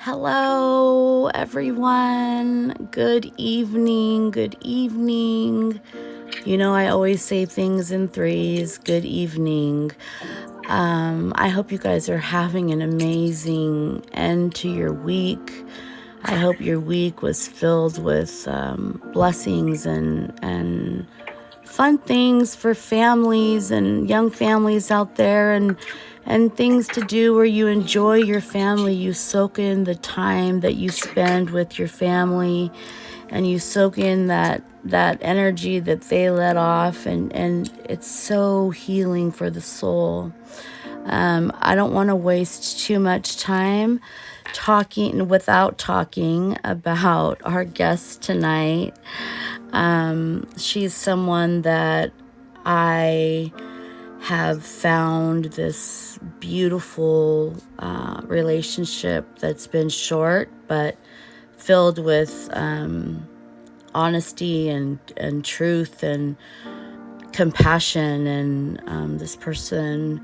Hello, everyone. Good evening. Good evening. You know, I always say things in threes. Good evening. I hope you guys are having an amazing end to your week. I hope your week was filled with blessings and fun things for families and young families out there, and things to do where you enjoy your family. You soak in the time that you spend with your family, and you soak in that energy that they let off, and it's so healing for the soul. I don't want to waste too much time talking about our guest tonight. She's someone that I have found this beautiful relationship that's been short but filled with honesty and truth and compassion. And this person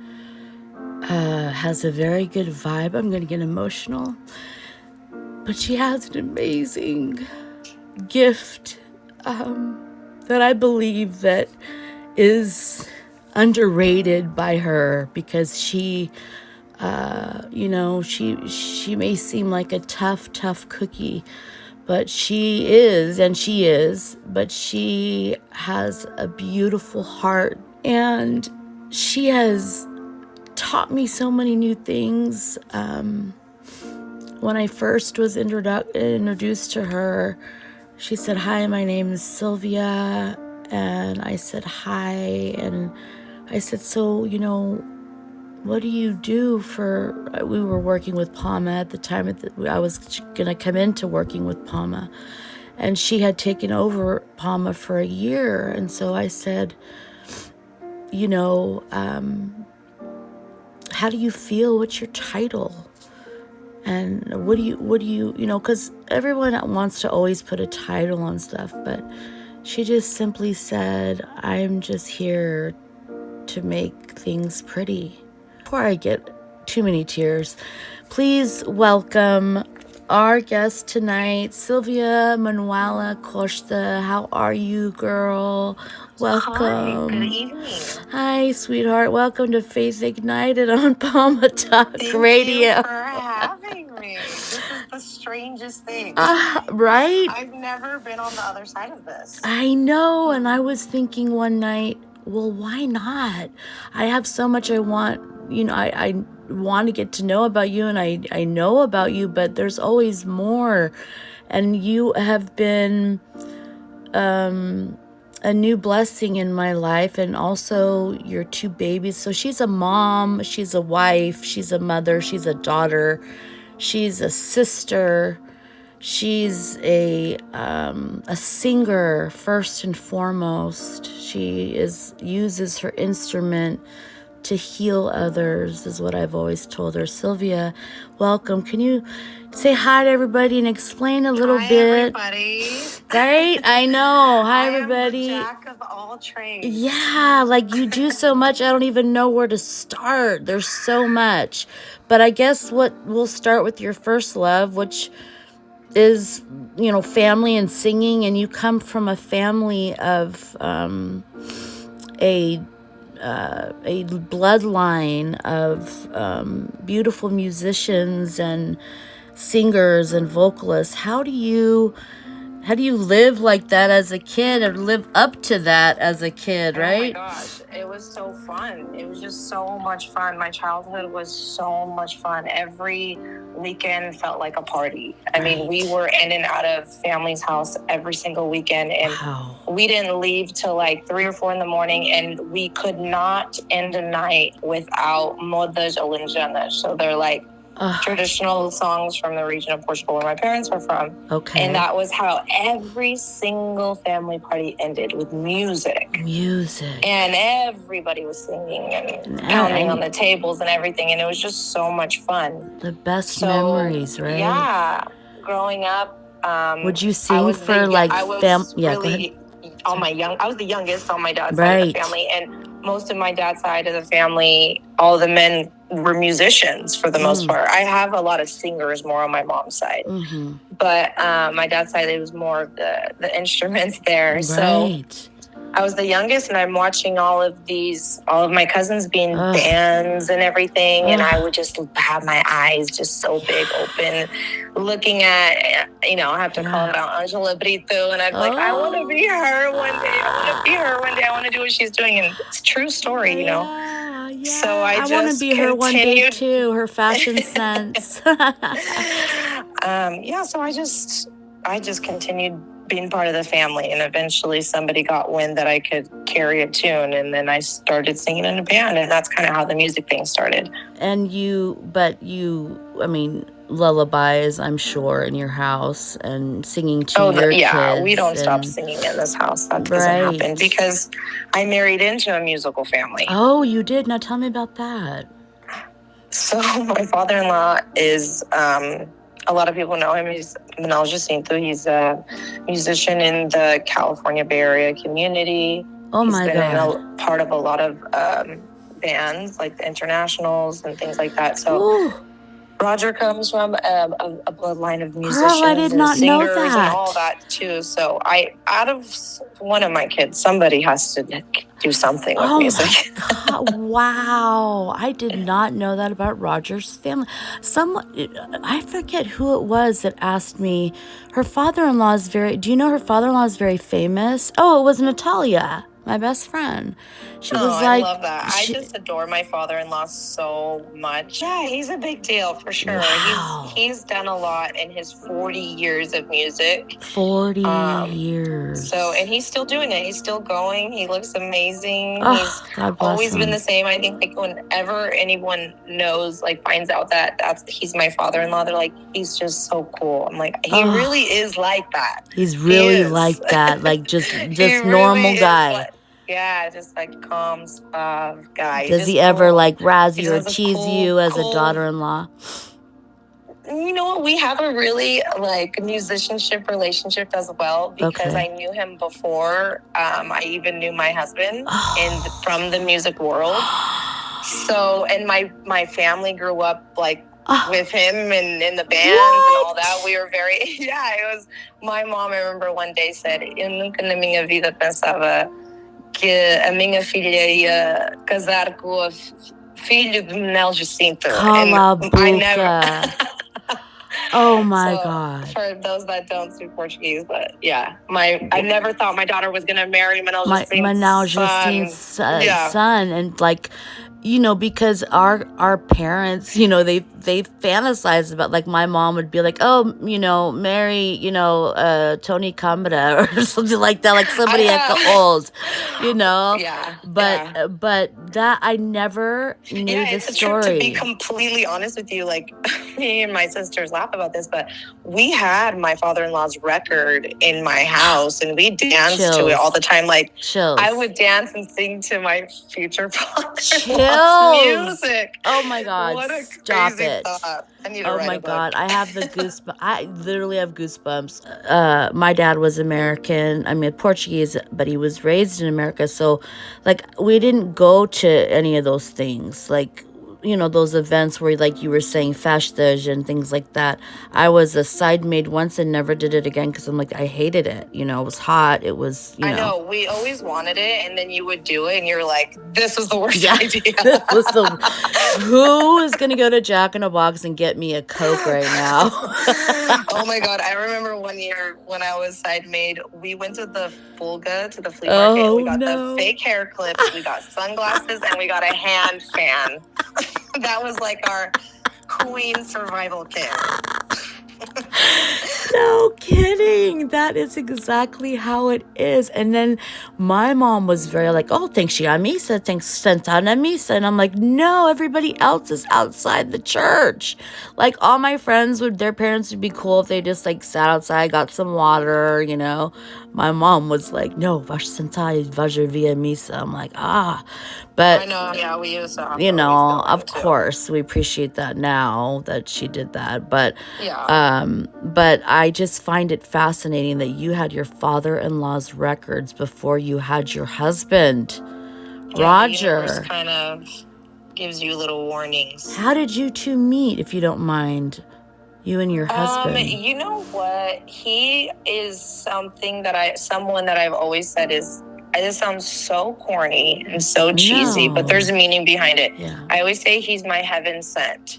has a very good vibe. I'm going to get emotional. But she has an amazing gift that I believe that is underrated by her, because she may seem like a tough cookie, but she has a beautiful heart, and she has taught me so many new things. When I first was introduced to her, she said, "Hi, my name is Silvia." And I said, "Hi." And I said, "So, what do you do for," we were working with PAMA at the time. I was going to come into working with PAMA. And she had taken over PAMA for a year. And so I said, how do you feel? What's your title? And what do you, because everyone wants to always put a title on stuff, but she just simply said, "I'm just here to make things pretty." Before I get too many tears, please welcome our guest tonight, Silvia Manuela Costa. How are you, girl? Welcome. Hi, good evening. Hi, sweetheart. Welcome to Faith Ignited on PAMA Talk Radio. Thank you for having me. This is the strangest thing. Right? I've never been on the other side of this. I know, and I was thinking one night, well, why not? I have so much I want, I want to get to know about you, and I know about you, but there's always more. And you have been a new blessing in my life, and also your two babies. So she's a mom, she's a wife, she's a mother, she's a daughter, she's a sister, she's a singer first and foremost. She uses her instrument to heal others, is what I've always told her. Silvia, welcome. Can you say hi to everybody and explain a little bit? Hi, everybody. Right? I know. Hi, everybody. I am the jack of all trades. Yeah, like you do so much, I don't even know where to start. There's so much. But I guess we'll start with your first love, which is, family and singing. And you come from a family of a bloodline of beautiful musicians and singers and vocalists. How do you live like that as a kid, or live up to that as a kid, right? Oh my gosh, it was so fun. It was just so much fun. My childhood was so much fun. Every weekend felt like a party. I mean, we were in and out of family's house every single weekend, and we didn't leave till like 3 or 4 in the morning, and we could not end a night without modas alinjanas. So they're like traditional songs from the region of Portugal where my parents are from. Okay. And that was how every single family party ended, with music. And everybody was singing and pounding on the tables and everything. And it was just so much fun. The best memories, right? Yeah. Growing up, would you sing for like I was really I was the youngest on my dad's side of the family, and most of my dad's side of the family, all the men were musicians for the most part. I have a lot of singers more on my mom's side, but my dad's side, it was more of the instruments there. So I was the youngest, and I'm watching all of my cousins being bands and everything, and I would just have my eyes just so big open, looking at, I have to call it out, Angela Brito, and I'm like, I want to be her one day. I want to be her one day. I want to do what she's doing, and it's a true story, Yeah. So I want to be her one day too. Her fashion sense. So I just continued being part of the family, and eventually somebody got wind that I could carry a tune, and then I started singing in a band, and that's kind of how the music thing started. And lullabies, I'm sure, in your house, and singing to your kids. We don't stop singing in this house. That doesn't happen because I married into a musical family. Oh, you did? Now tell me about that. So my father-in-law is, a lot of people know him. He's Manuel Jacinto. He's a musician in the California Bay Area community. He's been part of a lot of bands, like the Internationals and things like that. So Roger comes from a bloodline of musicians and singers and all that too. So out of one of my kids, somebody has to do something with music. My God. Wow. I did not know that about Roger's family. I forget who it was that asked me, do you know her father-in-law is very famous? Oh, it was Natalia, my best friend. She was I love that. I just adore my father-in-law so much. Yeah, he's a big deal for sure. Wow. He's done a lot in his 40 years of music. 40 years. So, and he's still doing it. He's still going. He looks amazing. He's always been the same. I think like whenever anyone finds out that he's my father-in-law, they're like, he's just so cool. I'm like, he really is like that. He's really like that. Like just normal guy. Just like calm, suave guy. Does he ever razz you or tease you as a daughter-in-law? You know what? We have a really musicianship relationship as well because I knew him before I even knew my husband from the music world. So, and my family grew up with him and in the bands and all that. We were very, it was, my mom, I remember one day said, eu nunca na minha vida pensava que a minha filha ia casar com o filho de Manuel Jacinto. Cala a boca. Oh my God. For those that don't speak Portuguese, but I never thought my daughter was going to marry Manuel Jacinto's son. And because our parents, they fantasize about, my mom would be like, oh, marry, Tony Camara or something like that, somebody old, But that I never knew the story. To be completely honest with you, me and my sisters laugh about this, but we had my father-in-law's record in my house and we danced to it all the time. I would dance and sing to my future father-in-law's music. Oh my God. What a Stop crazy it. thought. I need to write a book. God. I have the goosebumps. I literally have goosebumps. My dad was American. Portuguese, but he was raised in America. So we didn't go to any of those things. Those events where, you were saying, festas and things like that. I was a side maid once and never did it again because I hated it. It was hot. It was, I know. We always wanted it, and then you would do it, and you're like, this was the worst idea. Who is going to go to Jack in a Box and get me a Coke right now? Oh, my God. I remember one year when I was side maid, we went to the Fulga, to the flea market, and we got the fake hair clips, we got sunglasses, and we got a hand fan. That was our queen survival kit. No kidding. That is exactly how it is. And then my mom was very thanks a misa, thanks Santana Misa. And I'm like, no, everybody else is outside the church. All my friends their parents would be cool if they just sat outside, got some water, My mom was like, no, vash sentai, vajar via misa. I'm like, But I know, yeah, we used to have you to know, always go of in, too. course, we appreciate that now that she did that. But Yeah. but I just find it fascinating that you had your father-in-law's records before you had your husband, Roger. The universe kind of gives you little warnings. How did you two meet, if you don't mind? You and your husband. You know what? He is someone that I've always said is, this sounds so corny and so cheesy, but there's a meaning behind it. Yeah. I always say he's my heaven sent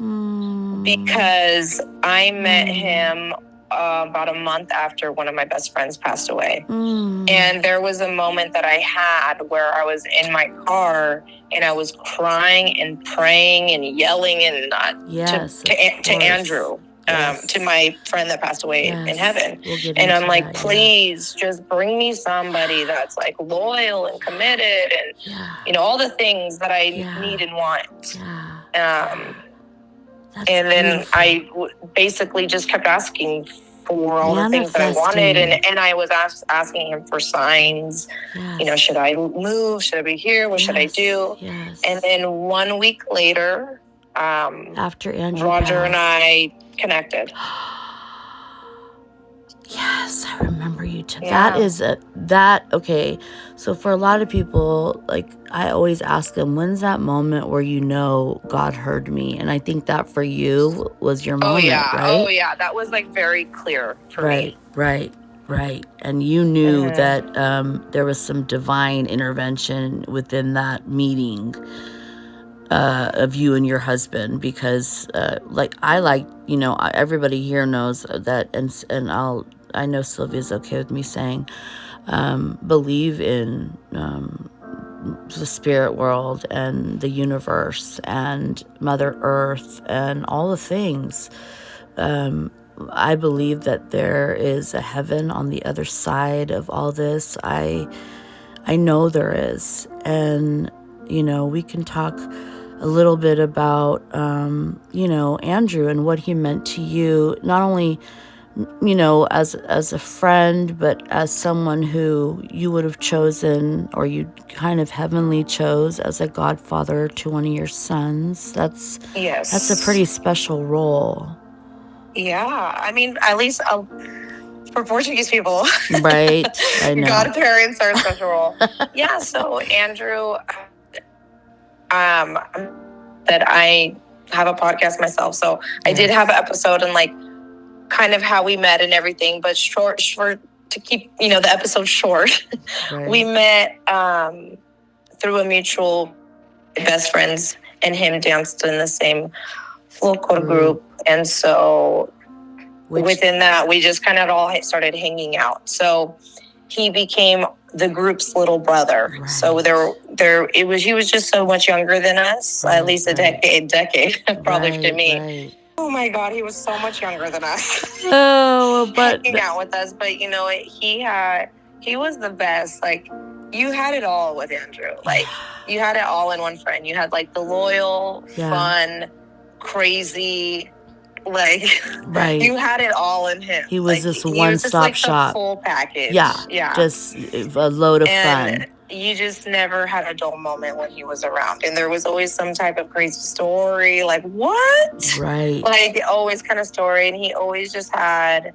because I met him about a month after one of my best friends passed away. And there was a moment that I had where I was in my car and I was crying and praying and yelling and to Andrew. To my friend that passed away in heaven. And I'm like, please just bring me somebody that's like loyal and committed and, all the things that I need and want. And then I basically just kept asking for all the things that I wanted. And I was asking him for signs. Should I move? Should I be here? What should I do? And then 1 week later, after Andrew Roger passed. and I connected. Yes, I remember you too. Okay. So for a lot of people, like I always ask them, when's that moment where God heard me? And I think that for you was your moment, right? Oh yeah, that was like very clear for me. Right. And you knew that there was some divine intervention within that meeting of you and your husband, because everybody here knows that, and I know Sylvia's okay with me saying, believe in the spirit world and the universe and Mother Earth and all the things. I believe that there is a heaven on the other side of all this. I know there is. And, we can talk a little bit about, Andrew and what he meant to you, not only, as a friend, but as someone who you would have chosen, or you kind of heavenly chose as a godfather to one of your sons. That's a pretty special role. Yeah, I mean, at least for Portuguese people, right? I know. Godparents are a special role. Yeah, so Andrew, that I have a podcast myself, so I did have an episode and like kind of how we met and everything, but short to keep the episode short. We met through a mutual best friends, and him danced in the same local group, and so within that we just kind of all started hanging out. So he became the group's little brother. So he was just so much younger than us, at least a decade probably to me. Oh my God, he was so much younger than us. Oh, but hanging out with us. But he was the best. Like, you had it all with Andrew. Like, you had it all in one friend. You had like the loyal, fun, crazy, like you had it all in him. He was this one-stop shop, the full package. Yeah, just a load of fun. You just never had a dull moment when he was around, and there was always some type of crazy story. Like, what? Right. Like, always kind of story, and he always just had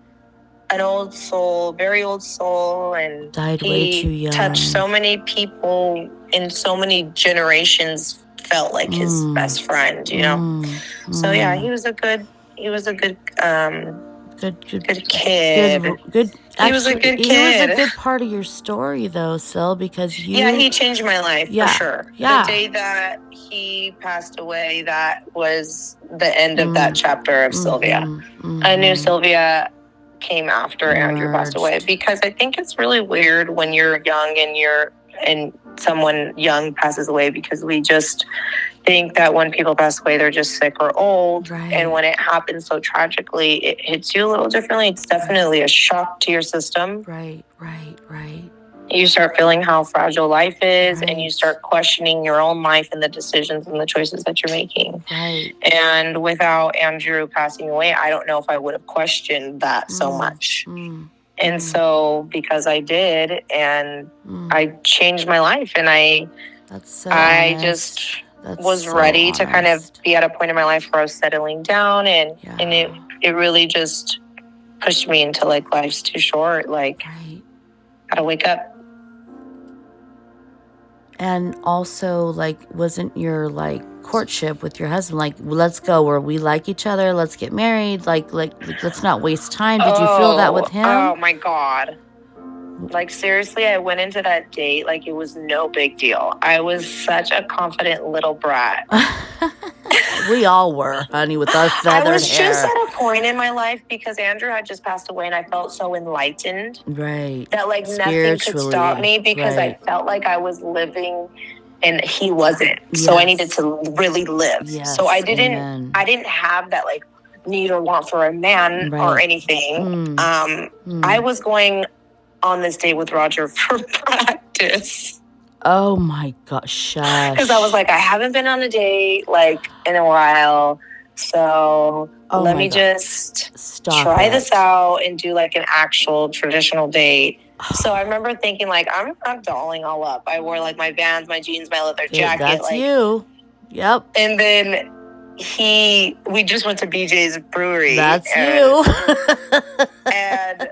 an old soul, very old soul, and died way too young. Touched so many people in so many generations. Felt like his best friend, So yeah, he was a good kid. He was a good kid. He was a good part of your story, though, Sil, because he changed my life for sure. Yeah. The day that he passed away, that was the end of that chapter of Silvia. I knew Silvia came after Andrew passed away, because I think it's really weird when you're young and someone young passes away, because we just think that when people pass away, they're just sick or old. Right. And when it happens so tragically, it hits you a little differently. It's definitely a shock to your system. Right. You start feeling how fragile life is, and you start questioning your own life and the decisions and the choices that you're making. Right. And without Andrew passing away, I don't know if I would have questioned that so much. And so, because I did, and I changed my life, and I That's so I honest. just That's was so ready to kind of honest. be at a point in my life where I was settling down, and it really just pushed me into like life's too short. Like, Right. gotta wake up. And also, like, wasn't your like courtship with your husband like, let's go where we like each other, let's get married, like let's not waste time? Did you feel that with him? Oh my God. Like, seriously, I went into that date like it was no big deal. I was such a confident little brat. We all were, honey, with our feathered hair. I was just at a point in my life because Andrew had just passed away, and I felt so enlightened. Right. That like nothing could stop me because I felt like I was living and he wasn't. Yes. So I needed to really live. Yes. So I didn't have that like need or want for a man or anything. I was going on this date with Roger for practice. Oh my gosh. Because I was like, I haven't been on a date like in a while. So let me just try this out and do like an actual traditional date. So I remember thinking like, I'm dolling all up. I wore like my Vans, my jeans, my leather jacket. That's like you. Yep. And then we just went to BJ's Brewery. That's you. And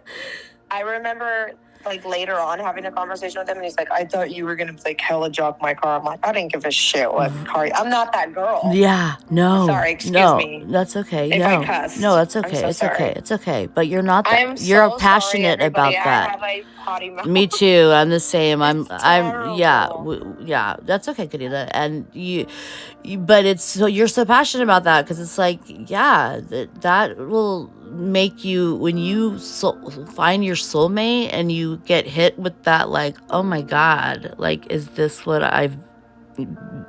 I remember like later on having a conversation with him, and he's like, I thought you were gonna like hella jock my car. I'm like, I didn't give a shit what car. I'm not that girl. Yeah, no. Sorry, excuse me. That's okay. If I cussed. No, that's okay. So it's sorry. Okay. It's okay. But you're not that. You're so passionate about that. I have a potty mouth. Me too. I'm the same. I'm terrible. Yeah. That's okay, Kadita. And you, but it's so you're so passionate about that because it's like, yeah, that will make you when you find your soulmate and you get hit with that, like, oh my God, like, is this what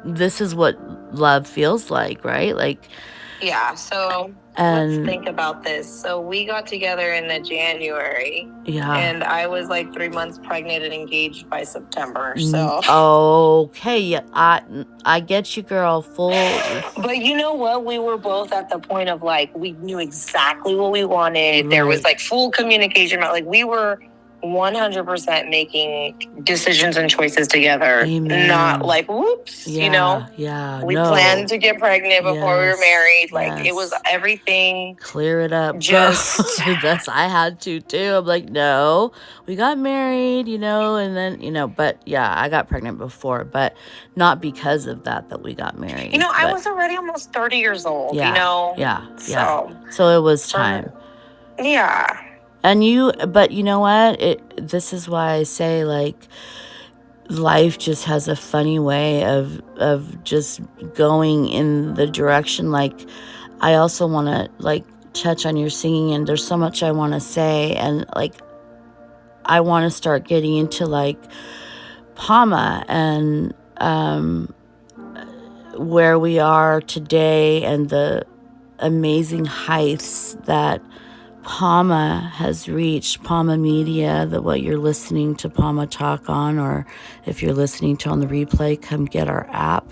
this is what love feels like, right? Like, yeah. So let's think about this. So we got together in the January. Yeah. And I was like 3 months pregnant and engaged by September. So okay, yeah, I get you, girl. Full. But you know what? We were both at the point of like we knew exactly what we wanted. Right. There was like full communication about like we were 100% making decisions and choices together. Amen. Not like whoops, you know? Yeah. We planned to get pregnant before we were married. Like it was everything. Clear it up. Just I had to too. I'm like, no, we got married, and then, but yeah, I got pregnant before, but not because of that we got married. I was already almost 30 years old, Yeah. So it was time. Yeah. But you know what? This is why I say, like, life just has a funny way of just going in the direction. Like, I also want to, like, touch on your singing, and there's so much I want to say, and, like, I want to start getting into, like, PAMA and where we are today and the amazing heights that PAMA has reached. PAMA Media, what you're listening to PAMA Talk on, or if you're listening to on the replay, come get our app.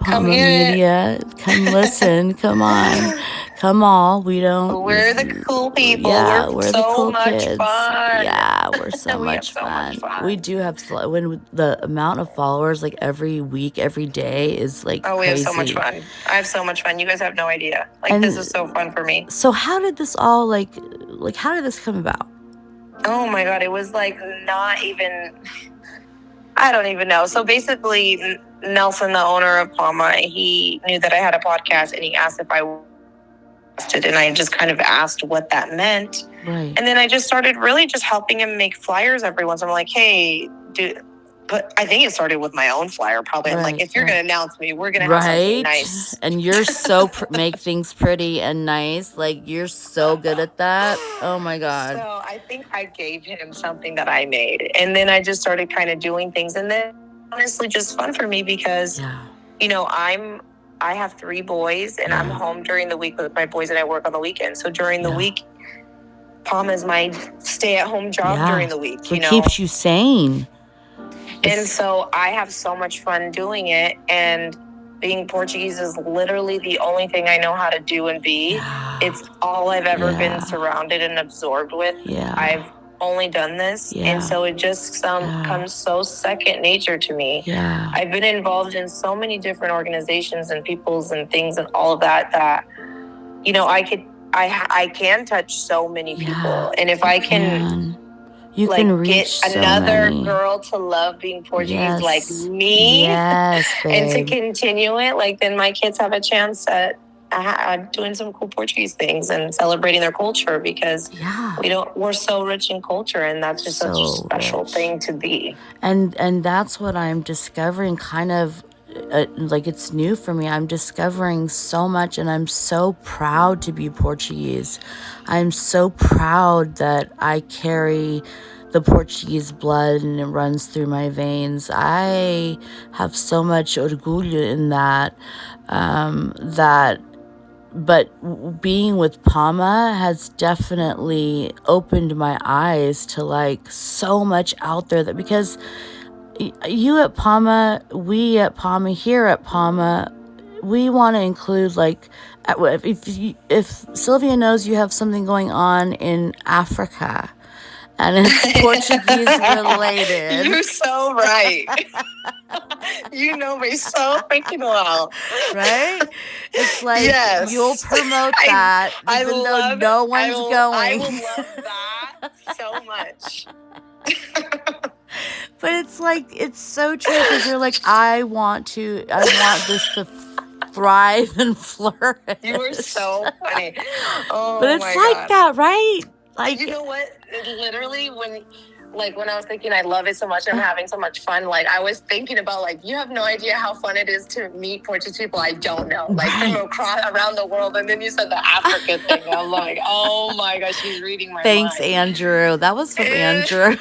PAMA Media, come listen, come on. Come all. We're the cool people. Yeah, we're so the cool much kids. Fun. Yeah, we're so much fun. We do have when the amount of followers, like, every week, every day is like crazy. We have so much fun. I have so much fun. You guys have no idea. Like, this is so fun for me. So how did this all like how did this come about? Oh my God, it was like not even. I don't even know. So basically, Nelson, the owner of PAMA, he knew that I had a podcast, and he asked if I and I just kind of asked what that meant. Right. And then I just started really just helping him make flyers every once. I'm like, hey, dude. But I think it started with my own flyer, probably. I'm like, if you're going to announce me, we're going to have something nice. And you're so make things pretty and nice. Like, you're so good at that. Oh my God. So I think I gave him something that I made. And then I just started kind of doing things. And then honestly, just fun for me because, I have 3 boys, and I'm home during the week with my boys, and I work on the weekends. So during the week, PAMA is my stay-at-home job during the week. So it keeps you sane. And so I have so much fun doing it. And being Portuguese is literally the only thing I know how to do and be. Yeah. It's all I've ever been surrounded and absorbed with. Yeah. I've only done this. Yeah. And so it just comes so second nature to me. Yeah. I've been involved in so many different organizations and peoples and things and all of that, you know, I can touch so many people. And if I can you like can reach get so another many. girl to love being Portuguese like me, yes, and to babe. continue it, like then my kids have a chance at doing some cool Portuguese things and celebrating their culture, because we're so rich in culture, and that's just such a special thing to be. And that's what I'm discovering, kind of like it's new for me. I'm discovering so much, and I'm so proud to be Portuguese. I'm so proud that I carry the Portuguese blood and it runs through my veins. I have so much orgulho in that, but being with PAMA has definitely opened my eyes to like so much out there, that because you at PAMA, we at PAMA, here at PAMA, we want to include like if Silvia knows you have something going on in Africa and it's Portuguese related. You're so right. You know me so freaking well. Right? It's like you'll promote that even though no one's going. I will love that so much. But it's like, it's so true, because you're like, I want this to thrive and flourish. You were so funny. Oh, but it's like that, right? Like, you know what? Literally, when I was thinking I love it so much, I'm having so much fun, like I was thinking about, like, you have no idea how fun it is to meet Portuguese people I don't know, like from around the world. And then you said the Africa thing. I'm like, oh my gosh, she's reading my mind. Thanks, Andrew. That was from Andrew.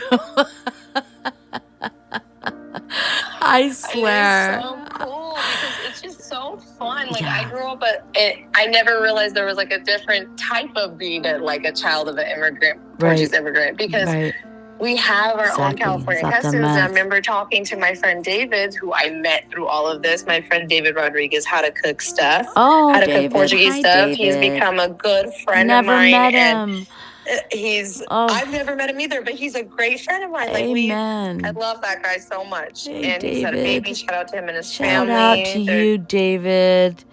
I swear. It's so cool because it's just so fun. Like I grew up, I never realized there was like a different type of being like a child of an immigrant, Portuguese immigrant, because we have our own California customs. And I remember talking to my friend David, who I met through all of this. My friend David Rodriguez, how to cook stuff, how to cook Portuguese stuff. David. He's become a good friend of mine. Never met him. I've never met him either, but he's a great friend of mine. Amen. I love that guy so much. Hey, and David. He's had a baby. Shout out to him and his family. Shout out to you, David.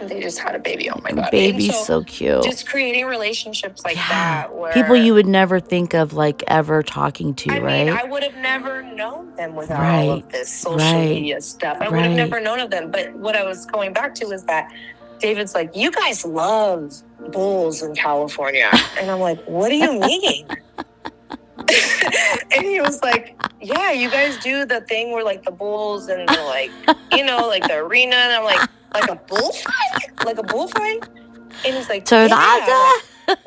They just had a baby. Oh my God. Baby's so cute. Just creating relationships like that. Where people you would never think of like ever talking to, right? I mean, I would have never known them without all of this social media stuff. I would have never known of them. But what I was going back to is that David's like, you guys love bulls in California. And I'm like, what do you mean? And he was like, yeah, you guys do the thing where like the bulls and the like, like the arena. And I'm like a bullfight? Like a bullfight? And he's like, yeah.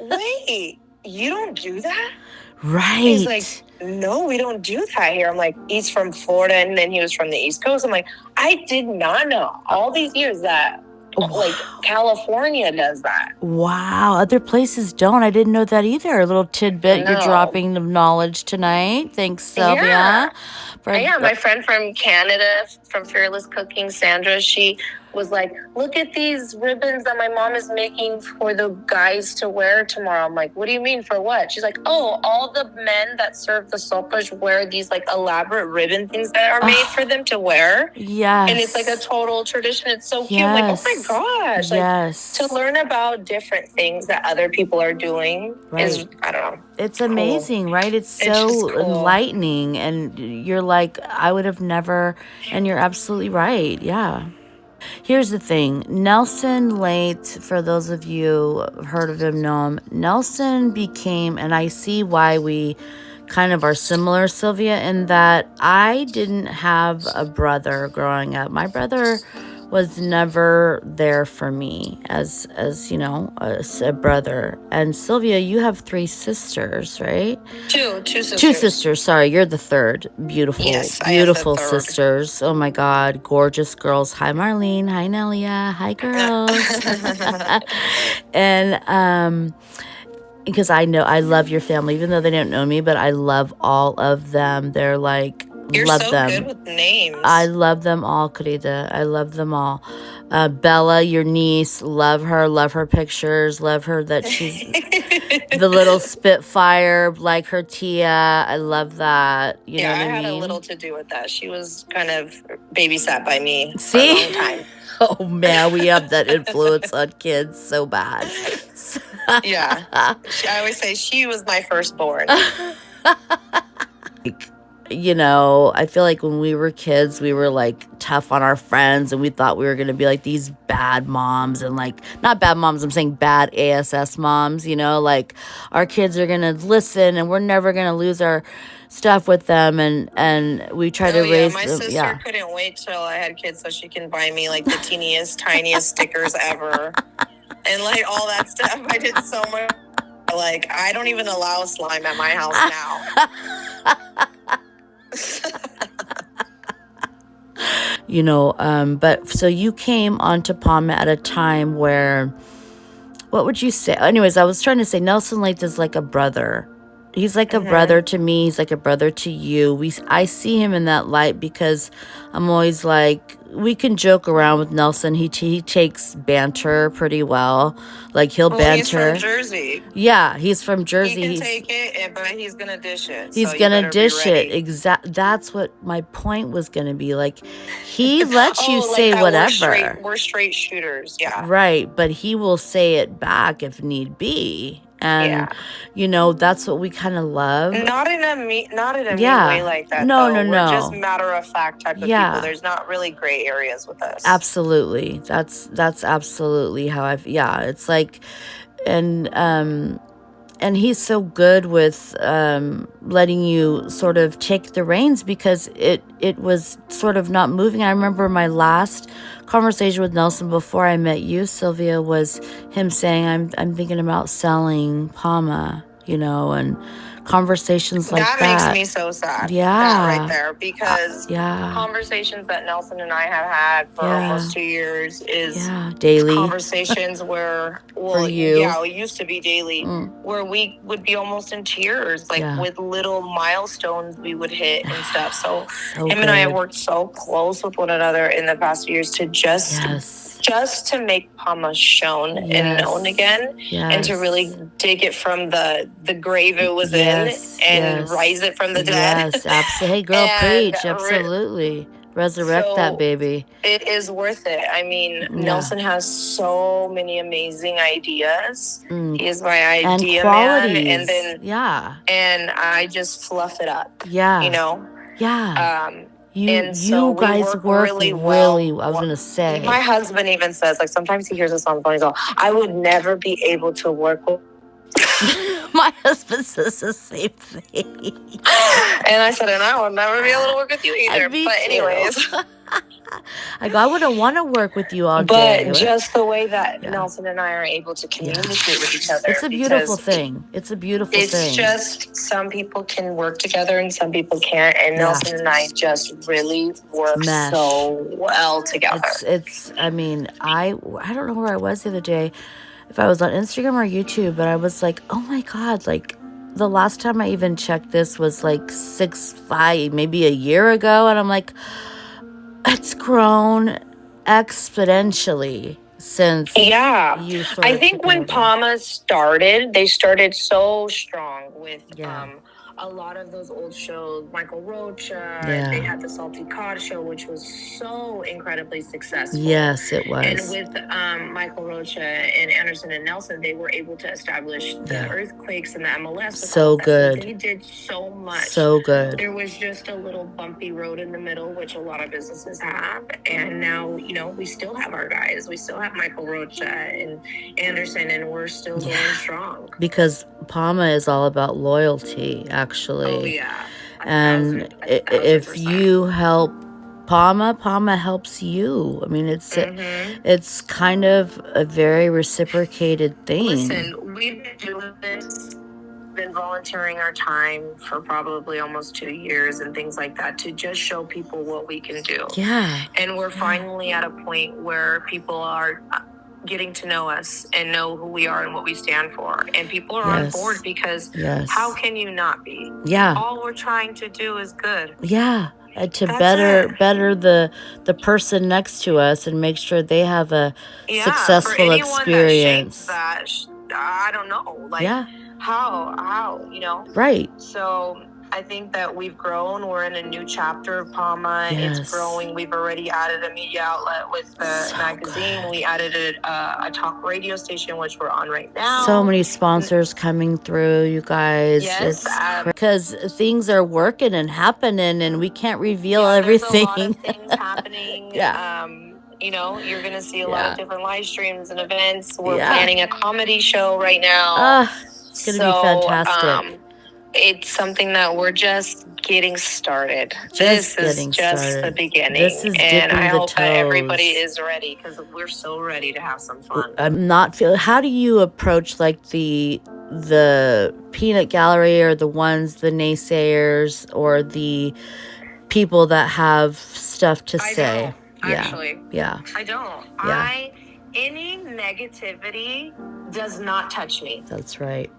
Wait, you don't do that? Right. He's like, no, we don't do that here. I'm like, he's from Florida and then he was from the East Coast. I'm like, I did not know all these years that like California does that. Wow. Other places don't. I didn't know that either. A little tidbit you're dropping of knowledge tonight. Thanks, Silvia. My friend from Canada, from Fearless Cooking, Sandra, she was like, look at these ribbons that my mom is making for the guys to wear tomorrow. I'm like, what do you mean, for what? She's like, oh, all the men that serve the sopas wear these like elaborate ribbon things that are made for them to wear. Yes. And it's like a total tradition. It's so cute. I'm like, oh my gosh. Like, to learn about different things that other people are doing is, I don't know. It's amazing, right? It's so enlightening. And you're like, I would have never, and you're absolutely right. Yeah. Here's the thing. Nelson Late, for those of you who've heard of him, know him. Nelson became, and I see why we kind of are similar, Silvia, in that I didn't have a brother growing up. My brother was never there for me as a brother. And Silvia, you have 3 sisters, right? Two sisters. 2 sisters. Sorry, you're the third. Beautiful, yes, beautiful sisters. Oh my God, gorgeous girls. Hi, Marlene. Hi, Nelia. Hi, girls. And because I know I love your family, even though they don't know me, but I love all of them. They're like You're love so them. Good with names. I love them all, querida. I love them all. Bella, your niece, love her pictures, love her that she's the little Spitfire, like her Tia. I love that. You know what I mean? I had a little to do with that. She was kind of babysat by me for a long time. Oh man, we have that influence on kids so bad. Yeah. I always say she was my firstborn. You know, I feel like when we were kids, we were like tough on our friends and we thought we were going to be like these bad moms and like, not bad moms, I'm saying bad ASS moms, you know, like our kids are going to listen and we're never going to lose our stuff with them. And we try to raise them. My sister couldn't wait till I had kids so she can buy me like the teeniest, tiniest stickers ever. And like all that stuff. I did so much. Like, I don't even allow slime at my house now. You know, but so you came onto PAMA at a time where, what would you say? Anyways, I was trying to say Nelson Lath is like a brother. He's like a brother to me. He's like a brother to you. I see him in that light because I'm always like, we can joke around with Nelson. He takes banter pretty well. Like he'll banter. He's from Jersey. Yeah, he's from Jersey. He can take it, but he's gonna dish it. He's gonna dish it. That's what my point was gonna be. Like he lets you say whatever. We're straight shooters. Yeah. Right, but he will say it back if need be. And you know, that's what we kind of love. Not in a mean way like that. No, though. We're just matter of fact type of people. There's not really gray areas with us. Absolutely. That's absolutely how it's like, and he's so good with letting you sort of take the reins because it was sort of not moving. I remember my last conversation with Nelson before I met you, Silvia, was him saying, I'm thinking about selling PAMA, you know, and conversations like that. That makes me so sad. Yeah. That right there. Because conversations that Nelson and I have had for almost 2 years is daily conversations where, well, it used to be daily, where we would be almost in tears, like with little milestones we would hit and stuff. So him and I have worked so close with one another in the past few years to just to make PAMA shown and known again, and to really dig it from the grave it was in and rise it from the dead. Yes, absolutely. Hey, girl, preach. Absolutely. Resurrect that baby. It is worth it. I mean, Nelson has so many amazing ideas. He is my idea man. And then, and I just fluff it up. Yeah. You know? Yeah. You guys work really well. I was going to say. My husband even says, like, sometimes he hears us on the phone, he's like, I would never be able to work with. My husband says the same thing. And I said, and I would never be able to work with you either. But anyways. I go, I wouldn't want to work with you all day. But just the way that Nelson and I are able to communicate with each other. It's a beautiful thing. It's a beautiful thing. It's just some people can work together and some people can't. And Nelson and I just really work so well together. I mean, I don't know where I was the other day, if I was on Instagram or YouTube, but I was like, oh my God, like the last time I even checked this was like 5, maybe a year ago. And I'm like, it's grown exponentially since you sort of I think when PAMA started, they started so strong with a lot of those old shows, Michael Rocha. They had the Salty Cod show, which was so incredibly successful. Yes, it was. And with Michael Rocha and Anderson and Nelson, they were able to establish the earthquakes and the MLS. So good. They did so much. So good. There was just a little bumpy road in the middle, which a lot of businesses have. And now, you know, we still have our guys. We still have Michael Rocha and Anderson, and we're still going strong. Because PAMA is all about loyalty, actually. Oh, yeah. And if you help PAMA helps you. I mean, it's kind of a very reciprocated thing. Listen, we've been doing this, been volunteering our time for probably almost 2 years and things like that to just show people what we can do. Yeah. And we're finally at a point where people are getting to know us and know who we are and what we stand for. And people are on board because how can you not be? Yeah. All we're trying to do is good. Yeah. to better the person next to us and make sure they have a successful experience. That I don't know, like how, Right. So I think that we've grown. We're in a new chapter of PAMA. Yes. It's growing. We've already added a media outlet with the magazine. Good. We added a talk radio station, which we're on right now. So many sponsors coming through, you guys. Yes. Because things are working and happening, and we can't reveal everything. There's a lot of things happening. You're going to see a lot of different live streams and events. We're planning a comedy show right now. It's going to be fantastic. It's something that we're just getting started. This is just the beginning. This is and dipping I the hope toes. that everybody is ready, because we're so ready to have some fun. How do you approach like the peanut gallery, or the naysayers, or the people that have stuff to say? Actually. Yeah. I don't. Yeah. Any negativity does not touch me. That's right.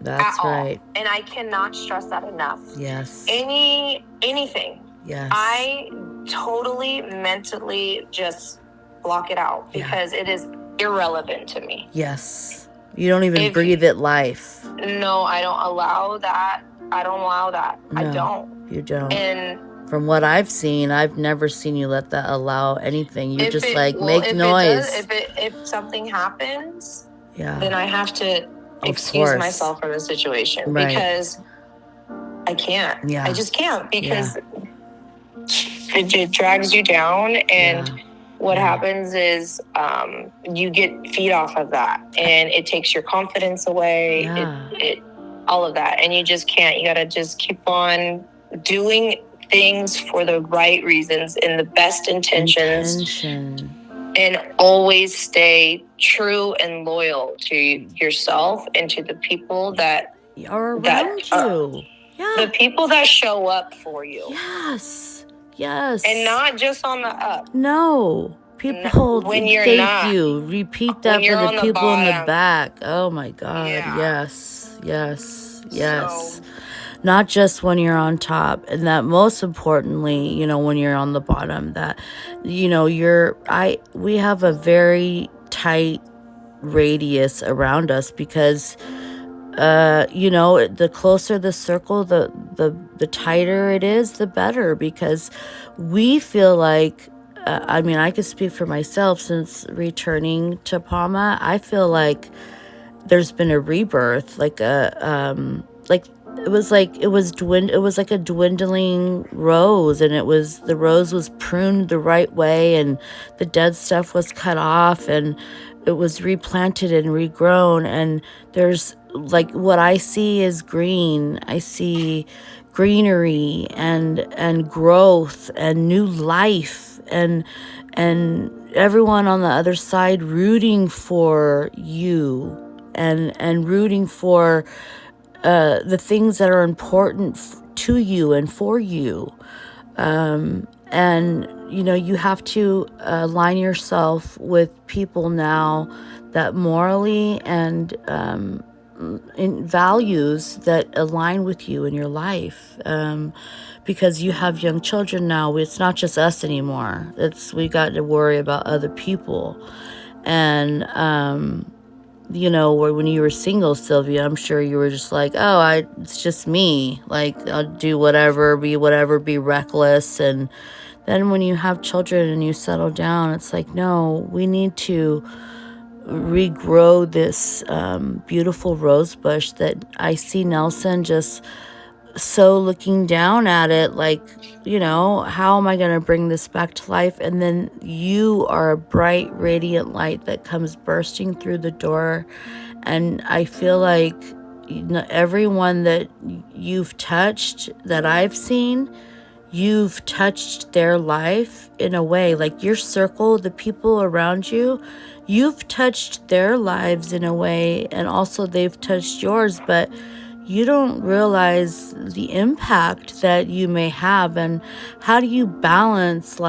That's right. And I cannot stress that enough. Yes. Anything. Yes. I totally mentally just block it out, because it is irrelevant to me. Yes. You don't even breathe it life. No, I don't allow that. No, I don't. You don't. And from what I've seen, I've never seen you let that allow anything. You just make noise. If something happens, then I have to excuse myself from the situation, because I can't. I just can't, because it drags you down, and what happens is you get feed off of that, and it takes your confidence away. It all of that, and you just can't. You gotta just keep on doing things for the right reasons, in the best intentions. And always stay true and loyal to yourself and to the people that are around you. The people that show up for you. Yes. And not just on the up. No. People, when you're thank you. Repeat that for the people in the back. Oh my God. Yeah. Yes. So, not just when you're on top, and that most importantly, when you're on the bottom, that, we have a very tight radius around us, because, the closer the circle, the tighter it is, the better, because we feel like, I could speak for myself. Since returning to PAMA, I feel like there's been a rebirth, it was like a dwindling rose, and the rose was pruned the right way, and the dead stuff was cut off, and it was replanted and regrown, and there's what I see is green. I see greenery and growth and new life, and everyone on the other side rooting for you, and rooting for the things that are important to you and for you. And, you have to align yourself with people now that morally and in values that align with you in your life. Because you have young children now. It's not just us anymore. We got to worry about other people. And, where when you were single, Silvia, I'm sure you were just like, it's just me. I'll do whatever, be reckless. And then when you have children and you settle down, it's like, no, we need to regrow this beautiful rose bush that I see Nelson just so looking down at it, how am I going to bring this back to life? And then you are a bright, radiant light that comes bursting through the door. And I feel like everyone that you've touched, that I've seen, you've touched their life in a way, like your circle, the people around you, you've touched their lives in a way, and also they've touched yours, but you don't realize the impact that you may have. And how do you balance,